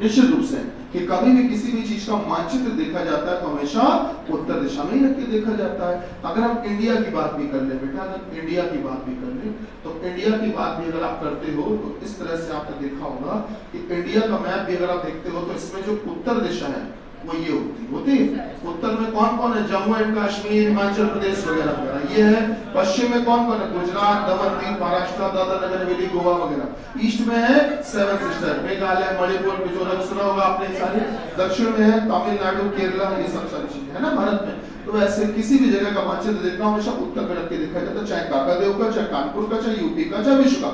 निश्चित रूप से, कि कभी भी किसी भी चीज का मानचित्र देखा जाता है तो हमेशा उत्तर दिशा में ही रख के देखा जाता है। अगर हम इंडिया की बात भी कर ले बेटा, अगर इंडिया की बात भी कर ले, तो इंडिया की बात भी अगर आप करते हो तो इस तरह से आपने देखा होगा कि इंडिया का मैप भी अगर आप देखते हो तो इसमें जो उत्तर दिशा है वो ये होती है। उत्तर में कौन कौन है? जम्मू एंड कश्मीर, हिमाचल प्रदेश वगैरह वगैरह ये है। पश्चिम में कौन कौन है? गुजरात, दमन दीव, महाराष्ट्र, दादरा नगर हवेली, गोवा वगैरह। ईस्ट में है 7 सिस्टर, मेघालय, मणिपुर, मिजोरम, सुना होगा आपने सारे। दक्षिण में है तमिलनाडु, केरला, ये सब सारी चीजें है ना भारत में। तो ऐसे किसी भी जगह का मानचित्र देखना हमेशा उत्तर में रख के देखा जाता है, चाहे काकादेव का, चाहे कानपुर का, चाहे यूपी का, चाहे विश्व का,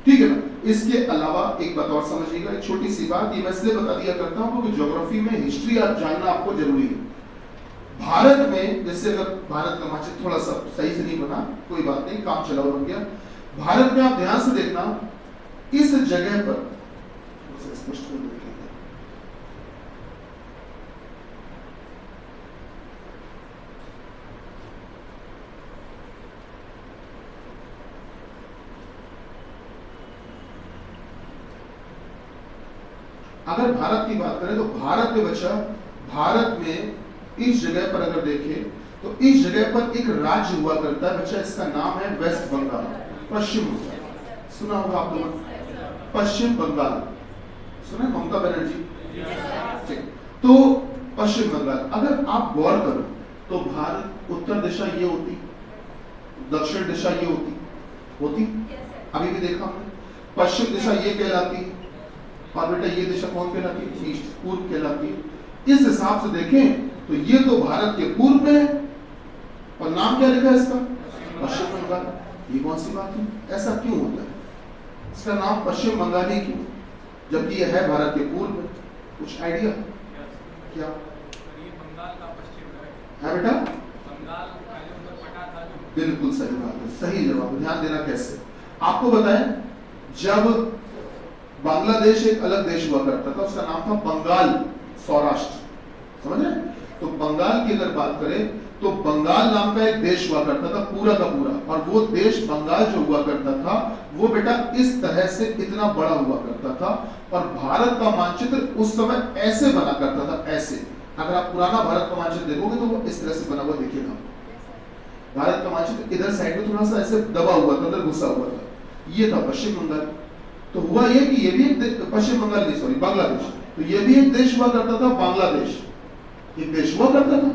ठीक है ना? इसके अलावा एक बात और समझिएगा, एक छोटी सी बात, ये मैं इसलिए बता दिया करता हूं क्योंकि ज्योग्राफी में हिस्ट्री आप जानना आपको जरूरी है। भारत में जैसे अगर भारत का मानचित्र थोड़ा सा सही से नहीं बना, कोई बात नहीं, काम चला हो गया। भारत में आप ध्यान से देखना, इस जगह पर स्पष्ट कर देखेंगे, अगर भारत की बात करें तो भारत में बच्चा, भारत में इस जगह पर अगर देखें तो इस जगह पर एक राज्य हुआ करता है बच्चा, इसका नाम है वेस्ट बंगाल, पश्चिम बंगाल। सुना होगा आप लोगों ने पश्चिम बंगाल, सुना ममता बनर्जी, तो पश्चिम बंगाल। अगर आप गौर करो तो भारत उत्तर दिशा ये होती, दक्षिण दिशा ये होती, अभी भी देखा हमने। पश्चिम दिशा ये कहलाती, और बेटा ये दिशा कौन कहलाती? ईस्ट, पूर्व कहलाती। इस हिसाब से देखें तो ये तो भारत के पूर्व में है, और नाम क्या लिखा है इसका? पश्चिम बंगाल। ये कौन सी बात है? ऐसा क्यों होता है? इसका नाम पश्चिम बंगाल ही क्यों, जबकि ये है भारत के पूर्व में? कुछ आइडिया क्या है बेटा? बिल्कुल सही बात है, सही जवाब। ध्यान देना कैसे, आपको बताएं, जब बांग्लादेश एक अलग देश हुआ करता था, उसका नाम था बंगाल सौराष्ट्र, समझ रहे? तो बंगाल की अगर बात करें तो बंगाल नाम का एक देश हुआ करता था पूरा का पूरा, और वो देश बंगाल जो हुआ करता था वो बेटा इस तरह से इतना बड़ा हुआ करता था, और भारत का मानचित्र उस समय ऐसे बना करता था, ऐसे। अगर आप पुराना भारत का मानचित्र देखोगे तो वो इस तरह से बना हुआ दिखेगा। भारत का मानचित्र इधर साइड में थोड़ा सा ऐसे दबा हुआ था, अंदर घुसा हुआ था, ये था पश्चिम बंगाल। तो हुआ ये कि ये भी एक पश्चिम बंगाल नहीं, सॉरी बांग्लादेश, तो ये भी एक देश हुआ करता था, बांग्लादेश एक देश हुआ करता था,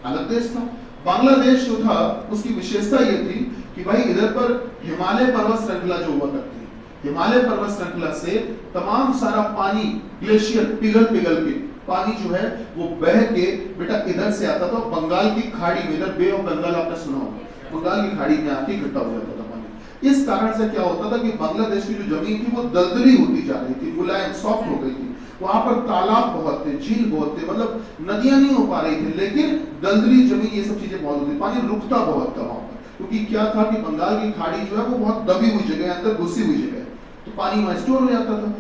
अलग देश था। बांग्लादेश जो था उसकी विशेषता ये थी कि भाई इधर पर हिमालय पर्वत श्रृंखला जो हुआ करती है, हिमालय पर्वत श्रृंखला से तमाम सारा पानी, ग्लेशियर पिघल के पानी जो है वो बह के बेटा इधर से आता था, बंगाल की खाड़ी में, इधर बे ऑफ बंगाल आपने सुना होगा, बंगाल की खाड़ी में आके इकट्ठा हो जाता था पानी। इस कारण से क्या होता था कि बांग्लादेश की जो जमीन थी वो दलदली होती जा रही थी, मुलायम सॉफ्ट हो गई थी। वहां पर तालाब बहुत थे, झील बहुत थे, मतलब नदियां नहीं हो पा रही थी, लेकिन दलदली जमीन, ये सब चीजें बहुत होती, पानी रुकता बहुत था वहां पर, क्योंकि क्या था कि बंगाल की खाड़ी जो है वो बहुत दबी हुई जगह, अंदर घुसी हुई जगह, तो पानी वहां स्टोर हो जाता था।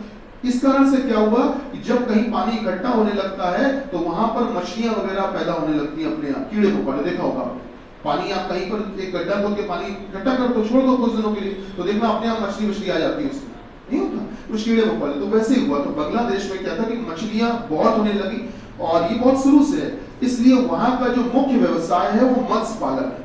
इस कारण से क्या हुआ कि जब कहीं पानी इकट्ठा होने लगता है तो वहां पर मछलियां वगैरह पैदा होने लगती हैं अपने आप, कीड़े मकोड़े, देखा होगा पानी, आप कहीं पर एक गड्ढा खोद के पानी इकट्ठा कर दो, छोड़ दो कुछ दिनों के लिए, तो देखना अपने आप मछली आ जाती है उसमें, नहीं होता कुछ कीड़े मकोड़े। तो वैसे ही हुआ, तो बांग्लादेश में क्या था कि मछलियां बहुत होने लगी, और ये बहुत शुरू से है, इसलिए वहां का जो मुख्य व्यवसाय है वो मत्स्य पालन है,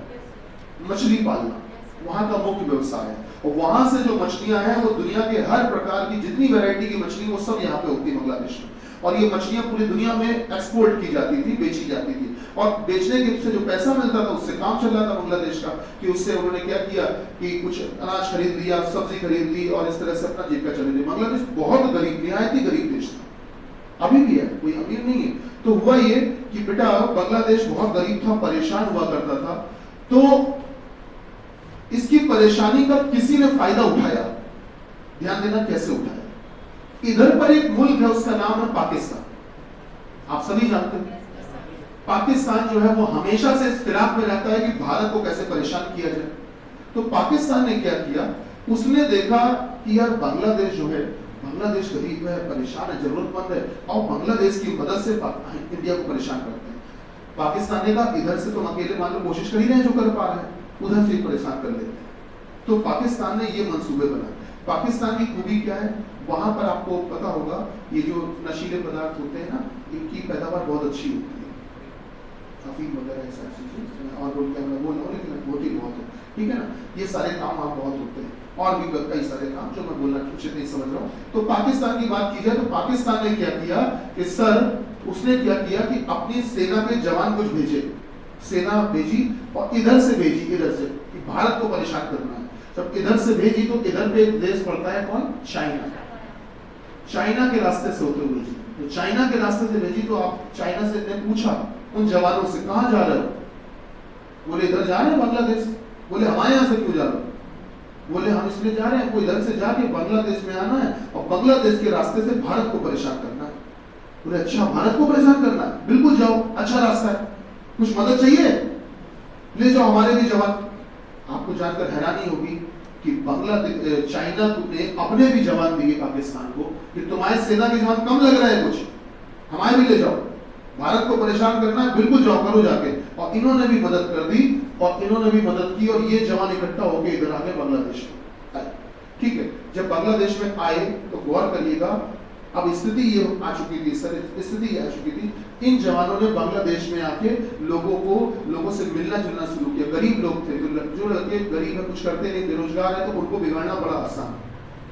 मछली पालना वहां का मुख्य व्यवसाय है। और वहां से जो मछलियां हैं वो दुनिया के हर प्रकार की जितनी वैरायटी की मछली वो सब यहाँ पे होती है बांग्लादेश में। और ये मछलियां पूरी दुनिया में एक्सपोर्ट की जाती थी, बेची जाती थी, और बेचने के से जो पैसा मिलता था उससे काम चल रहा था बांग्लादेश का, कि उससे उन्होंने क्या किया कि कुछ अनाज खरीद लिया, सब्जी खरीद ली, और इस तरह से अपना जीविका चले गई। बांग्लादेश बहुत गरीब, निहायत ही गरीब देश था, अभी भी है, कोई अमीर नहीं है। तो हुआ ये कि बेटा बांग्लादेश बहुत गरीब था, परेशान हुआ करता था, तो इसकी परेशानी का किसी ने फायदा उठाया। ध्यान देना कैसे उठाया। इधर पर एक मुल्क है, उसका नाम है पाकिस्तान, आप सभी जानते हैं। पाकिस्तान जो है वो हमेशा से इस फिराक में रहता है कि भारत को कैसे परेशान किया जाए। तो पाकिस्तान ने क्या किया, उसने देखा कि यार बांग्लादेश जो है, बांग्लादेश गरीब है, परेशान है, जरूरतमंद है, और बांग्लादेश की मदद से इंडिया को परेशान करते हैं। पाकिस्तान ने कहा इधर से तुम अकेले मान लो कोशिश कर ही रहे हैं, जो कर पा रहे हैं, उधर से परेशान कर लेते हैं। तो पाकिस्तान ने ये मंसूबे बनाए। पाकिस्तान की खूबी क्या है, वहां पर आपको पता होगा ये जो नशीले पदार्थ होते हैं ना, इनकी पैदावार बहुत अच्छी होती है, अफीम वगैरह ऐसा चीजें, और बोल के मैं बोल रहा हूँ लेकिन होती बहुत है, ठीक है ना। ये सारे काम वहाँ बहुत होते हैं, और भी कई सारे काम जो मैं बोलना उचित नहीं समझ रहा हूँ। तो पाकिस्तान की बात की जाए तो पाकिस्तान ने क्या किया कि सर उसने क्या किया कि अपनी सेना के जवान कुछ भेजे, सेना भेजी, और इधर से भेजी, इधर से कि भारत को परेशान करना है। जब इधर से भेजी तो इधर पे एक देश पड़ता है कौन, चाइना। चाइना के रास्ते से होते हुए भेजी, तो चाइना के रास्ते से भेजी। तो आप चाइना से ने पूछा उन जवानों से कहां जा रहे हो, बोले इधर जा रहे हैं बांग्लादेश। बोले हमारे यहाँ से क्यों जा रहे हो, बोले हम इसलिए जा रहे हैं, कोई इधर से जाके बांग्लादेश में आना है और बांग्लादेश के रास्ते से भारत को परेशान करना है। बोले अच्छा भारत को परेशान करना है, बिल्कुल जाओ, अच्छा रास्ता है, कुछ मदद चाहिए ले जाओ, हमारे भी जवान। आपको जानकर हैरानी होगी कि बांग्लादेश चाइना ने अपने भी जवान दिए पाकिस्तान को कि तुम्हारे सेना के जवान कम लग रहे हैं, कुछ हमारे भी ले जाओ, भारत को परेशान करना है, बिल्कुल जाओ, करो जाके। और इन्होंने भी मदद कर दी, और इन्होंने भी मदद की, और ये जवान इकट्ठा होकर इधर आ गए बांग्लादेश में। ठीक है, जब बांग्लादेश में आए तो गौर करिएगा, अब स्थिति ये आ चुकी थी, सर स्थिति ये आ चुकी थी, इन जवानों ने बांग्लादेश में आके लोगों से मिलना जुलना शुरू किया। गरीब लोग थे, जो लड़के गरीब है, कुछ करते नहीं, बेरोजगार है, तो उनको बिगाड़ना बड़ा आसान,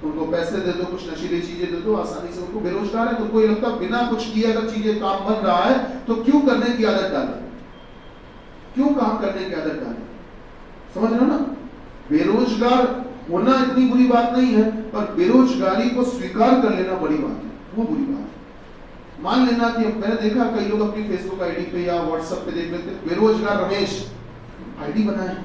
उनको पैसे दे दो, कुछ नशीली चीजें दे दो, आसानी से उनको, बेरोजगार है तो कोई लगता बिना कुछ किए अगर चीजें काम बन रहा है तो क्यों करने की आदत डाले, क्यों काम करने की आदत डाले, समझ रहे हो ना। बेरोजगार होना इतनी बुरी बात नहीं है, पर बेरोजगारी को स्वीकार कर लेना बड़ी बात है, वो बुरी बात है। मान लेना कि मैंने देखा कई लोग अपनी फेसबुक आईडी पे या व्हाट्सएप पे देख लेते, बेरोजगार रमेश आईडी बनाए,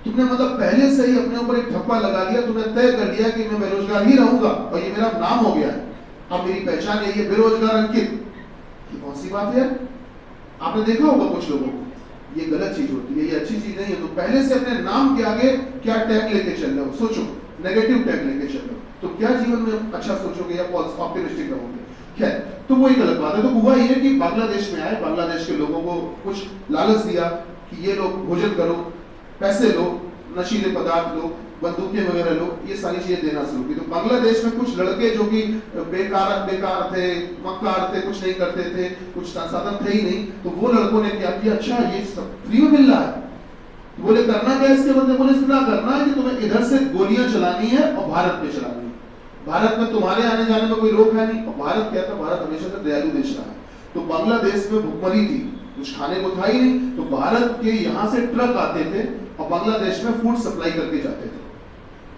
तुमने मतलब पहले से ही अपने ऊपर एक ठप्पा लगा लिया, तुमने तय कर लिया कि मैं बेरोजगार ही रहूंगा और ये मेरा नाम हो गया है, अब मेरी पहचान है ये बेरोजगार अंकित। ये कौन सी बात है, आपने देखा होगा कुछ लोगों को, ये गलत चीज होती है, ये अच्छी चीज नहीं है। तो पहले से अपने नाम के आगे क्या टैग लेके चल रहे हो, सोचो, नेगेटिव टैग लेके चल रहे हो, तो क्या जीवन में अच्छा सोचोगे या ऑप्टिमिस्टिक रहोगे। खैर, तो वही गलत बात है। तो हुआ ये कि बांग्लादेश में आए, बांग्लादेश के लोगों को कुछ लालच दिया कि ये लोग भोजन करो, पैसे लो, नशीले पदार्थ लो, बंदूकें वगैरह लो, ये सारी चीजें देना शुरू की। तो बांग्लादेश में कुछ लड़के जो कि बेकार थे, मक्कार थे, कुछ नहीं करते थे, कुछ संसाधन थे ही नहीं, तो वो लड़कों ने क्या किया, अच्छा ये सब फ्री में मिल रहा है, बोले करना क्या इसके बदले, बोले इतना करना है कि तुम्हें इधर से गोलियां चलानी है और भारत पे चलानी है, भारत में तुम्हारे आने जाने में कोई रोक है नहीं। और भारत क्या था, भारत हमेशा से दयालु देश रहा है। तो बांग्लादेश में भुखमरी थी, कुछ खाने को था ही नहीं, तो भारत के यहाँ से ट्रक आते थे और बांग्लादेश में फूड सप्लाई करके जाते थे।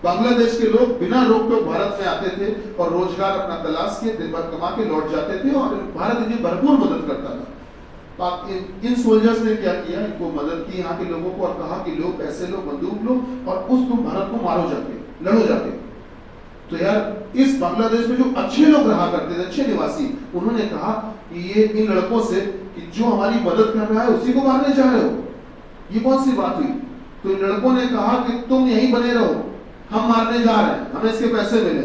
बांग्लादेश के लोग बिना रोक टोक भारत में आते थे और रोजगार अपना तलाश के दिन भर कमा के लौट जाते थे, और भारत इनकी भरपूर मदद करता था। इन सोल्जर्स ने क्या किया, इनको मदद की यहाँ के लोगों को, और कहा कि लो पैसे लो, बंदूक लो, और उस तुम भारत को मारो जाके, लड़ो जाके। तो यार इस बांग्लादेश में जो अच्छे लोग रहा करते थे, अच्छे निवासी, उन्होंने कहा कि ये इन लड़कों से कि जो हमारी मदद कर रहा है उसी को मारने चाह रहे हो, ये कौन सी बात हुई। तो इन लड़कों ने कहा कि तुम यहीं बने रहो, हम मारने जा रहे हैं, हमें इसके पैसे मिले।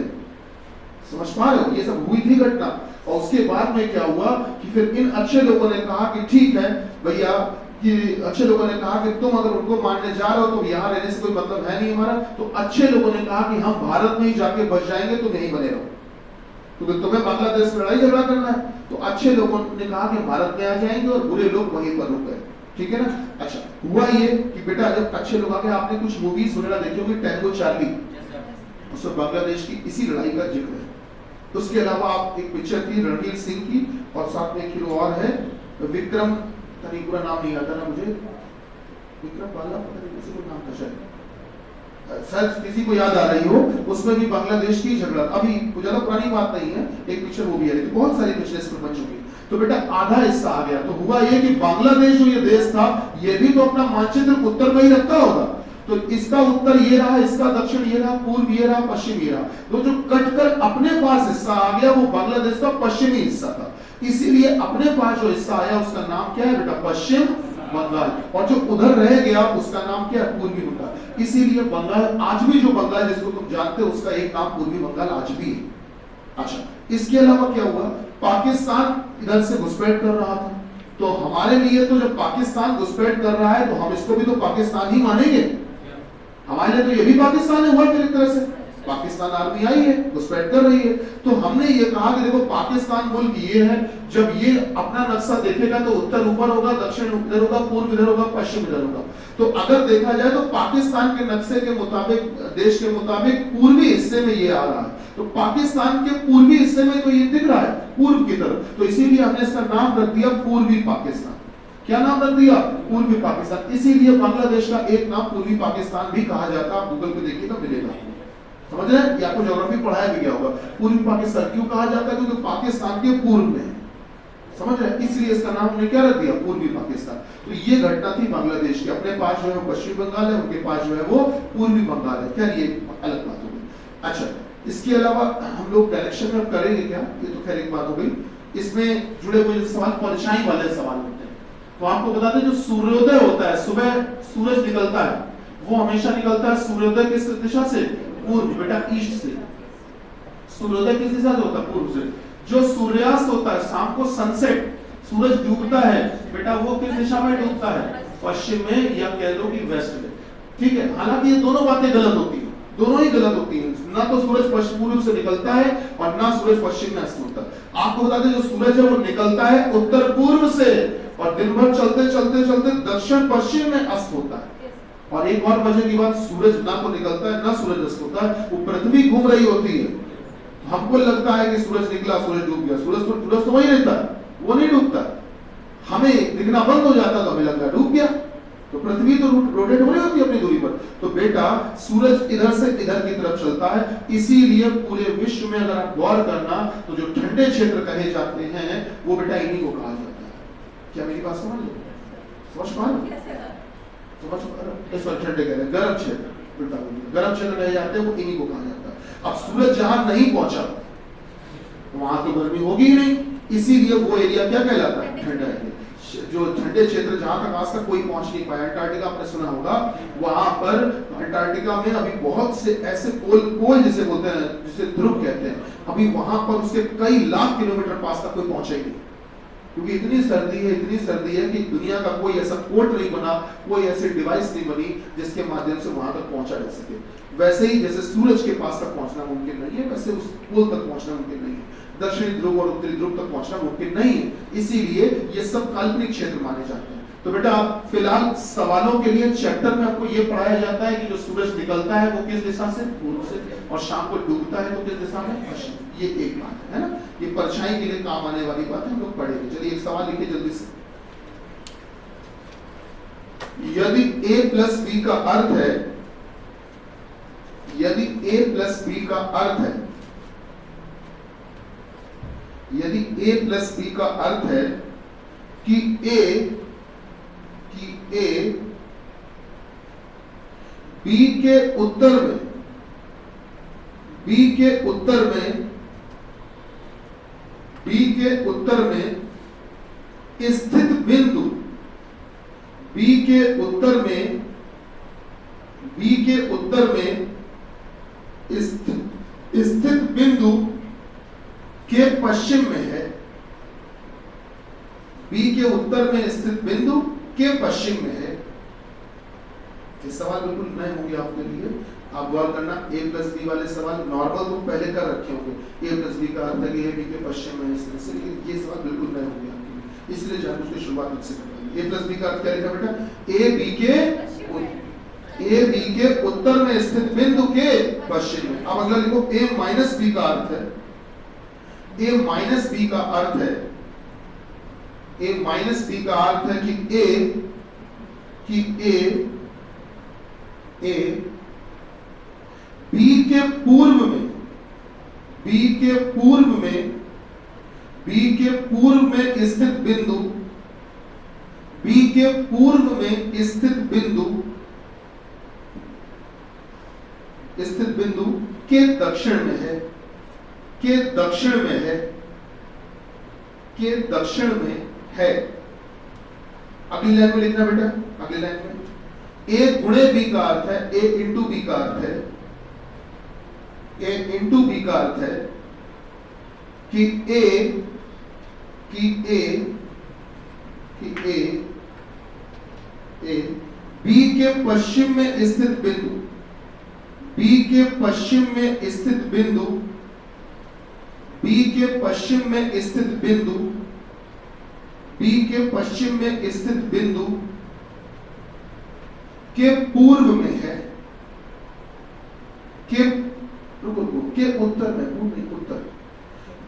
समझ पा रहे हो, ये सब हुई थी घटना। और उसके बाद में क्या हुआ कि फिर इन अच्छे लोगों ने कहा कि ठीक है भैया, कि अच्छे लोगों ने कहा कि तुम अगर उनको मारने जा रहे हो तो यहाँ रहने से कोई मतलब है नहीं हमारा। तो अच्छे लोगों ने कहा कि हम भारत में ही जाके बच जाएंगे, तुम यहीं बने रहो, क्योंकि तुम्हें बांग्लादेश में लड़ाई झगड़ा करना है। तो अच्छे लोगों ने कहा कि भारत में आ जाएंगे, और बुरे लोग वहीं पर रुक गए। ठीक है ना। अच्छा, हुआ ये कि बेटा जब अच्छे लोग आ गए, आपने कुछ मूवीज वगैरह देखी होंगी, टैंगो चार्ली, उसमें बांग्लादेश की इसी लड़ाई का जिक्र है। उसके अलावा आप एक पिक्चर थी रणवीर सिंह की, और साथ में एक हीरो और है विक्रम, तनी पूरा नाम नहीं आता ना मुझे, विक्रम बाला, पता नहीं किसी को नाम था शायद किसी को याद आ रही हो, उसमें भी बांग्लादेश की झगड़ा, अभी ज्यादा पुरानी बात नहीं है, एक पिक्चर वो भी है, तो बहुत सारी पिक्चर इसमें बन चुकी। तो बेटा आधा हिस्सा आ गया, तो हुआ ये कि बांग्लादेश जो ये देश था, ये भी तो अपना मानचित्र उत्तर में ही रखता होगा, तो इसका उत्तर ये रहा, इसका दक्षिण ये रहा, पूर्व ये रहा, पश्चिम ये रहा, तो जो कटकर अपने पास हिस्सा आ गया वो बांग्लादेश का पश्चिमी हिस्सा था, इसीलिए अपने पास जो हिस्सा आया उसका नाम क्या है बेटा, पश्चिम बंगाल, और जो उधर रह गया उसका नाम क्या है, पूर्वी बंगाल। इसीलिए बंगाल आज भी जो बंगाल जिसको तुम जानते हो उसका एक नाम पूर्वी बंगाल आज भी है। अच्छा, इसके अलावा क्या हुआ, पाकिस्तान इधर से घुसपैठ कर रहा था, तो हमारे लिए तो जब पाकिस्तान घुसपैठ कर रहा है तो हम इसको भी तो पाकिस्तान ही मानेंगे, हमारे लिए तो ये भी पाकिस्तान है, हुआ फिर एक तरह से पाकिस्तान आर्मी आई है, घुसपैठ कर रही है, तो हमने ये कहा कि देखो पाकिस्तान मुल्क ये है, जब ये अपना नक्शा देखेगा तो उत्तर ऊपर होगा, दक्षिण इधर होगा, पूर्व इधर होगा, पश्चिम इधर होगा, तो अगर देखा जाए तो पाकिस्तान के नक्शे के मुताबिक, देश के मुताबिक पूर्वी हिस्से में ये आ रहा है, तो पाकिस्तान के पूर्वी हिस्से में तो ये दिख रहा है पूर्व की तरफ, तो इसीलिए हमने इसका नाम रख दिया पूर्वी पाकिस्तान। क्या नाम रख दिया, पूर्वी पाकिस्तान। इसीलिए बांग्लादेश का एक नाम पूर्वी पाकिस्तान भी कहा जाता है, आप गूगल पे देखिएगा मिलेगा, समझ रहे हैं, या आपको ज्योग्राफी पढ़ाया भी गया होगा। पूर्वी पाकिस्तान क्यों कहा जाता है, क्योंकि पाकिस्तान के पूर्व में, समझ रहे हैं, इसलिए इसका नाम हमने क्या रख दिया, पूर्वी पाकिस्तान। तो ये घटना थी बांग्लादेश की, अपने पास जो है पश्चिमी बंगाल है, उनके पास जो है वो पूर्वी बंगाल है, क्या ये अलग बात हो गई। अच्छा, इसके अलावा हम लोग डायरेक्शन में करेंगे क्या, ये तो खैर एक बात हो गई, इसमें जुड़े हुए सवाल परछाई वाले सवाल होते हैं, तो आपको बता दें जो सूर्योदय होता है, सुबह सूरज निकलता है, वो हमेशा निकलता है सूर्योदय किस दिशा से, पूर्व, बेटा ईस्ट से। सूर्योदय किस दिशा से होता है, पूर्व से। जो सूर्यास्त होता है, शाम को सनसेट, सूरज डूबता है, बेटा वो किस दिशा में डूबता है, पश्चिम में, या कह लो कि वेस्ट में, ठीक है। हालांकि ये दोनों बातें गलत होती हैं, दोनों ही गलत होती हैं, ना तो सूरज पश्चिम पूर्व से निकलता है और ना सूरज पश्चिम में अस्त होता है। आपको बता दें जो सूरज है वो निकलता है उत्तर पूर्व से, और दिन भर चलते चलते चलते दक्षिण पश्चिम में अस्त होता है। और एक और मजे की बात, सूरज ना तो निकलता है ना सूरज अस्त होता है, वो पृथ्वी घूम रही होती है, हमको लगता है कि सूरज निकला सूरज डूब गया, सूरज तो वही रहता है, वो नहीं डूबता, हमें दिखना बंद हो जाता तो हमें लगता है डूब गया, तो पृथ्वी तो रोटेट हो रही होती है अपनी दूरी पर। तो बेटा सूरज इधर से इधर की तरफ चलता है, इसीलिए पूरे विश्व में अगर आप गौर करना तो जो ठंडे क्षेत्र कहे जाते हैं वो बेटा इन्हीं को कहा जाता है। क्या मेरी बात समझ लो, समझ पा इस वक्त ठंडे कह रहे हैं, गर्म क्षेत्र, गर्म क्षेत्र कहे जाते हैं, वो इन्हीं को कहा जाता है। अब सूरज जहां नहीं पहुंचा वहां तो गर्मी होगी ही नहीं, इसीलिए वो एरिया क्या कहलाता है, ठंडा एरिया। जो ठंडे क्षेत्र जहां तक आज तक कोई पहुंच नहीं पाया, अंटार्कटिका आपने सुना होगा, वहां पर अंटार्कटिका में अभी बहुत से ऐसे पोल जिसे बोलते हैं, जिसे ध्रुव कहते हैं, अभी वहां पर उसके कई लाख किलोमीटर पास तक कोई पहुंचे नहीं, क्योंकि इतनी सर्दी है कि दुनिया का कोई ऐसा पोर्ट नहीं बना, कोई ऐसी डिवाइस नहीं बनी जिसके माध्यम से वहां तक पहुंचा जा सके। वैसे ही जैसे सूरज के पास तक पहुंचना मुमकिन नहीं है, वैसे उस पोल तक पहुंचना मुमकिन नहीं है, दक्षिणी ध्रुव और उत्तरी ध्रुव तक पहुंचना मुमकिन नहीं है, इसीलिए ये सब काल्पनिक क्षेत्र माने जाते हैं। तो बेटा फिलहाल सवालों के लिए चैप्टर में आपको ये पढ़ाया जाता है कि जो सूरज निकलता है वो किस दिशा से, पूर्व से, और शाम को डूबता है तो किस दिशा में, पश्चिम। ये एक बात है ना, ये परछाई के लिए काम आने वाली बात है, हम लोग पढ़ेंगे। चलिए एक सवाल लिखिए जल्दी से, यदि a प्लस बी का अर्थ है, यदि a प्लस बी का अर्थ है, यदि a प्लस बी का अर्थ है कि a b के उत्तर में, b के उत्तर में, b के उत्तर में स्थित बिंदु, b के उत्तर में, b के उत्तर में स्थित बिंदु के पश्चिम में है, बी के उत्तर में स्थित बिंदु के पश्चिम में है। ये सवाल बिल्कुल नए होंगे आपके लिए, आप गौर करना। a प्लस बी वाले सवाल नॉर्मल तो पहले कर रखे होंगे, a प्लस बी का अर्थ है कि बी के पश्चिम में, इसलिए ये सवाल बिल्कुल नए होंगे आपके लिए। इसलिए जान उसकी शुरुआत से करते हैं। ए प्लस बी का अर्थ क्या लिखा बेटा? ए बी के उत्तर में स्थित बिंदु के पश्चिम में। अब अगला लिखो ए माइनस बी का अर्थ है, ए माइनस बी का अर्थ है, ए माइनस बी का अर्थ है कि ए बी के पूर्व में, बी के पूर्व में, बी के पूर्व में स्थित बिंदु, बी के पूर्व में स्थित बिंदु के दक्षिण में है, के दक्षिण में है, के दक्षिण में है। अगली लाइन में लिखना बेटा, अगली लाइन में ए गुणे बी का अर्थ है, ए इंटू बी का अर्थ है, ए इंटू बी का अर्थ है कि ए बी के पश्चिम में स्थित बिंदु, बी के पश्चिम में स्थित बिंदु, बी के पश्चिम में स्थित बिंदु, बी के पश्चिम में स्थित बिंदु के पूर्व में है, के उत्तर में, पूर्व में उत्तर,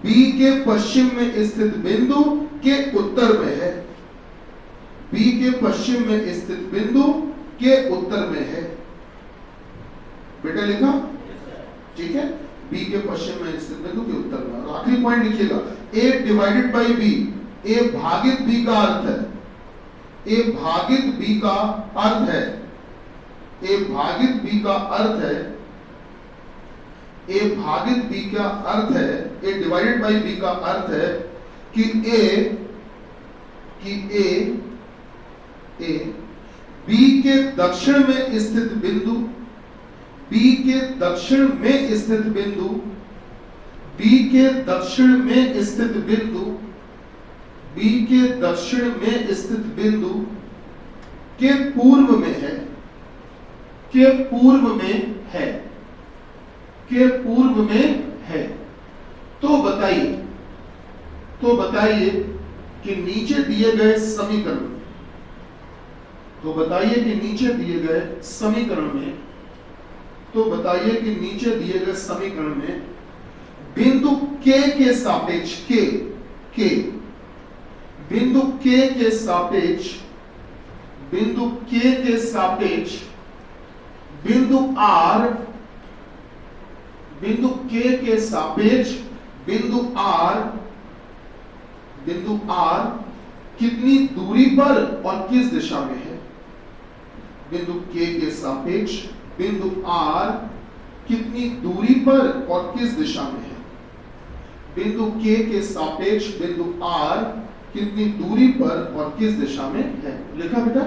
बी के पश्चिम में स्थित बिंदु के उत्तर में है, बी के पश्चिम में स्थित बिंदु के उत्तर में है। बेटा लिखा? ठीक है, बी के पश्चिम में स्थित बिंदु के उत्तर में। और आखिरी पॉइंट लिखिएगा, ए डिवाइडेड बाई बी, ए भागित बी का अर्थ है, ए भागित बी का अर्थ है, ए भागित बी का अर्थ है, ए भागित बी का अर्थ है, ए डिवाइडेड बाई बी का अर्थ है कि ए बी के दक्षिण में स्थित बिंदु, बी के दक्षिण में स्थित बिंदु, बी के दक्षिण में स्थित बिंदु, बी के दक्षिण में स्थित बिंदु के पूर्व में है, के पूर्व में है, के पूर्व में है। तो बताइए कि नीचे दिए गए समीकरण, तो बताइए कि नीचे दिए गए समीकरण में, तो बताइए कि नीचे दिए गए समीकरण में बिंदु के सापेक्ष, के बिंदु के सापेक्ष, बिंदु के सापेक्ष बिंदु आर, बिंदु के सापेक्ष बिंदु आर कितनी दूरी पर और किस दिशा में है? बिंदु के सापेक्ष बिंदु आर कितनी दूरी पर और किस दिशा में है? बिंदु के सापेक्ष बिंदु आर कितनी दूरी पर और किस दिशा में है? लिखा बेटा?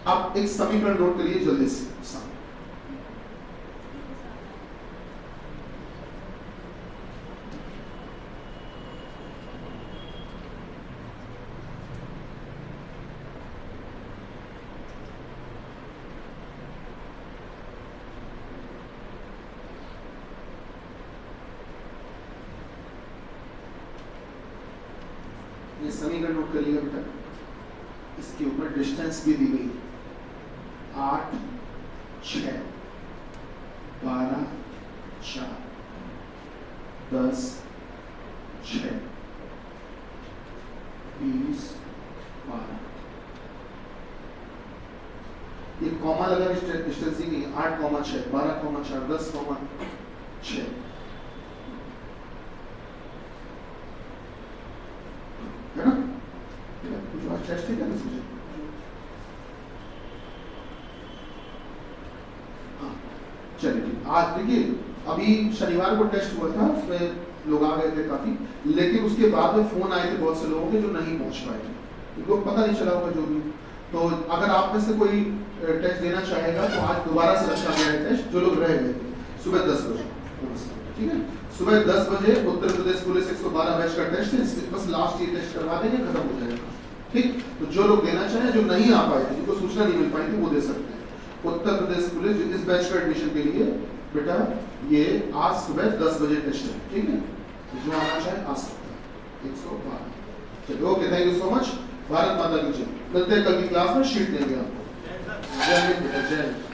आप एक समीकरण नोट करिए जल्दी से। ये समीकरण नोट करिएगा बेटा, इसके ऊपर डिस्टेंस भी दी गई, 8, 6, 12, 4, 10, 6, 20, 12। ये कॉमा लगा डिस्टेंस दी गई, 8, 6, 12, 4, 10, 6। है ना? कुछ और टेस्ट है क्या? हाँ चलिए, आज देखिए अभी शनिवार को टेस्ट हुआ था, उसमें लोग आ गए थे काफी, लेकिन उसके बाद में फोन आए थे बहुत से लोगों के जो नहीं पहुंच पाए थे, उनको पता नहीं चला होगा जो भी। तो अगर आप में से कोई टेस्ट देना चाहेगा तो आज दोबारा से रखा गया है टेस्ट, जो लोग रह गए थे, सुबह 10 बजे। ठीक है, सुबह 10 बजे उत्तर प्रदेश पुलिस 112 बैच का टेस्ट है, बस लास्ट ये टेस्ट करवा देंगे, खत्म हो जाएगा। ठीक, तो जो लोग देना चाहें, जो नहीं आ पाए थे, जिनको सूचना नहीं मिल पाई थी, वो दे सकते हैं। उत्तर प्रदेश पुलिस इस बैच का एडमिशन के लिए बेटा ये आज सुबह 10 बजे टेस्ट है। ठीक है, तो जो आना चाहे आ सकता है। 112 चलिए okay, thank you so much. Bharat माता की जय। मिलते हैं कल की क्लास में, शीट देंगे आपको। जय हिंद बेटा, जय हिंद।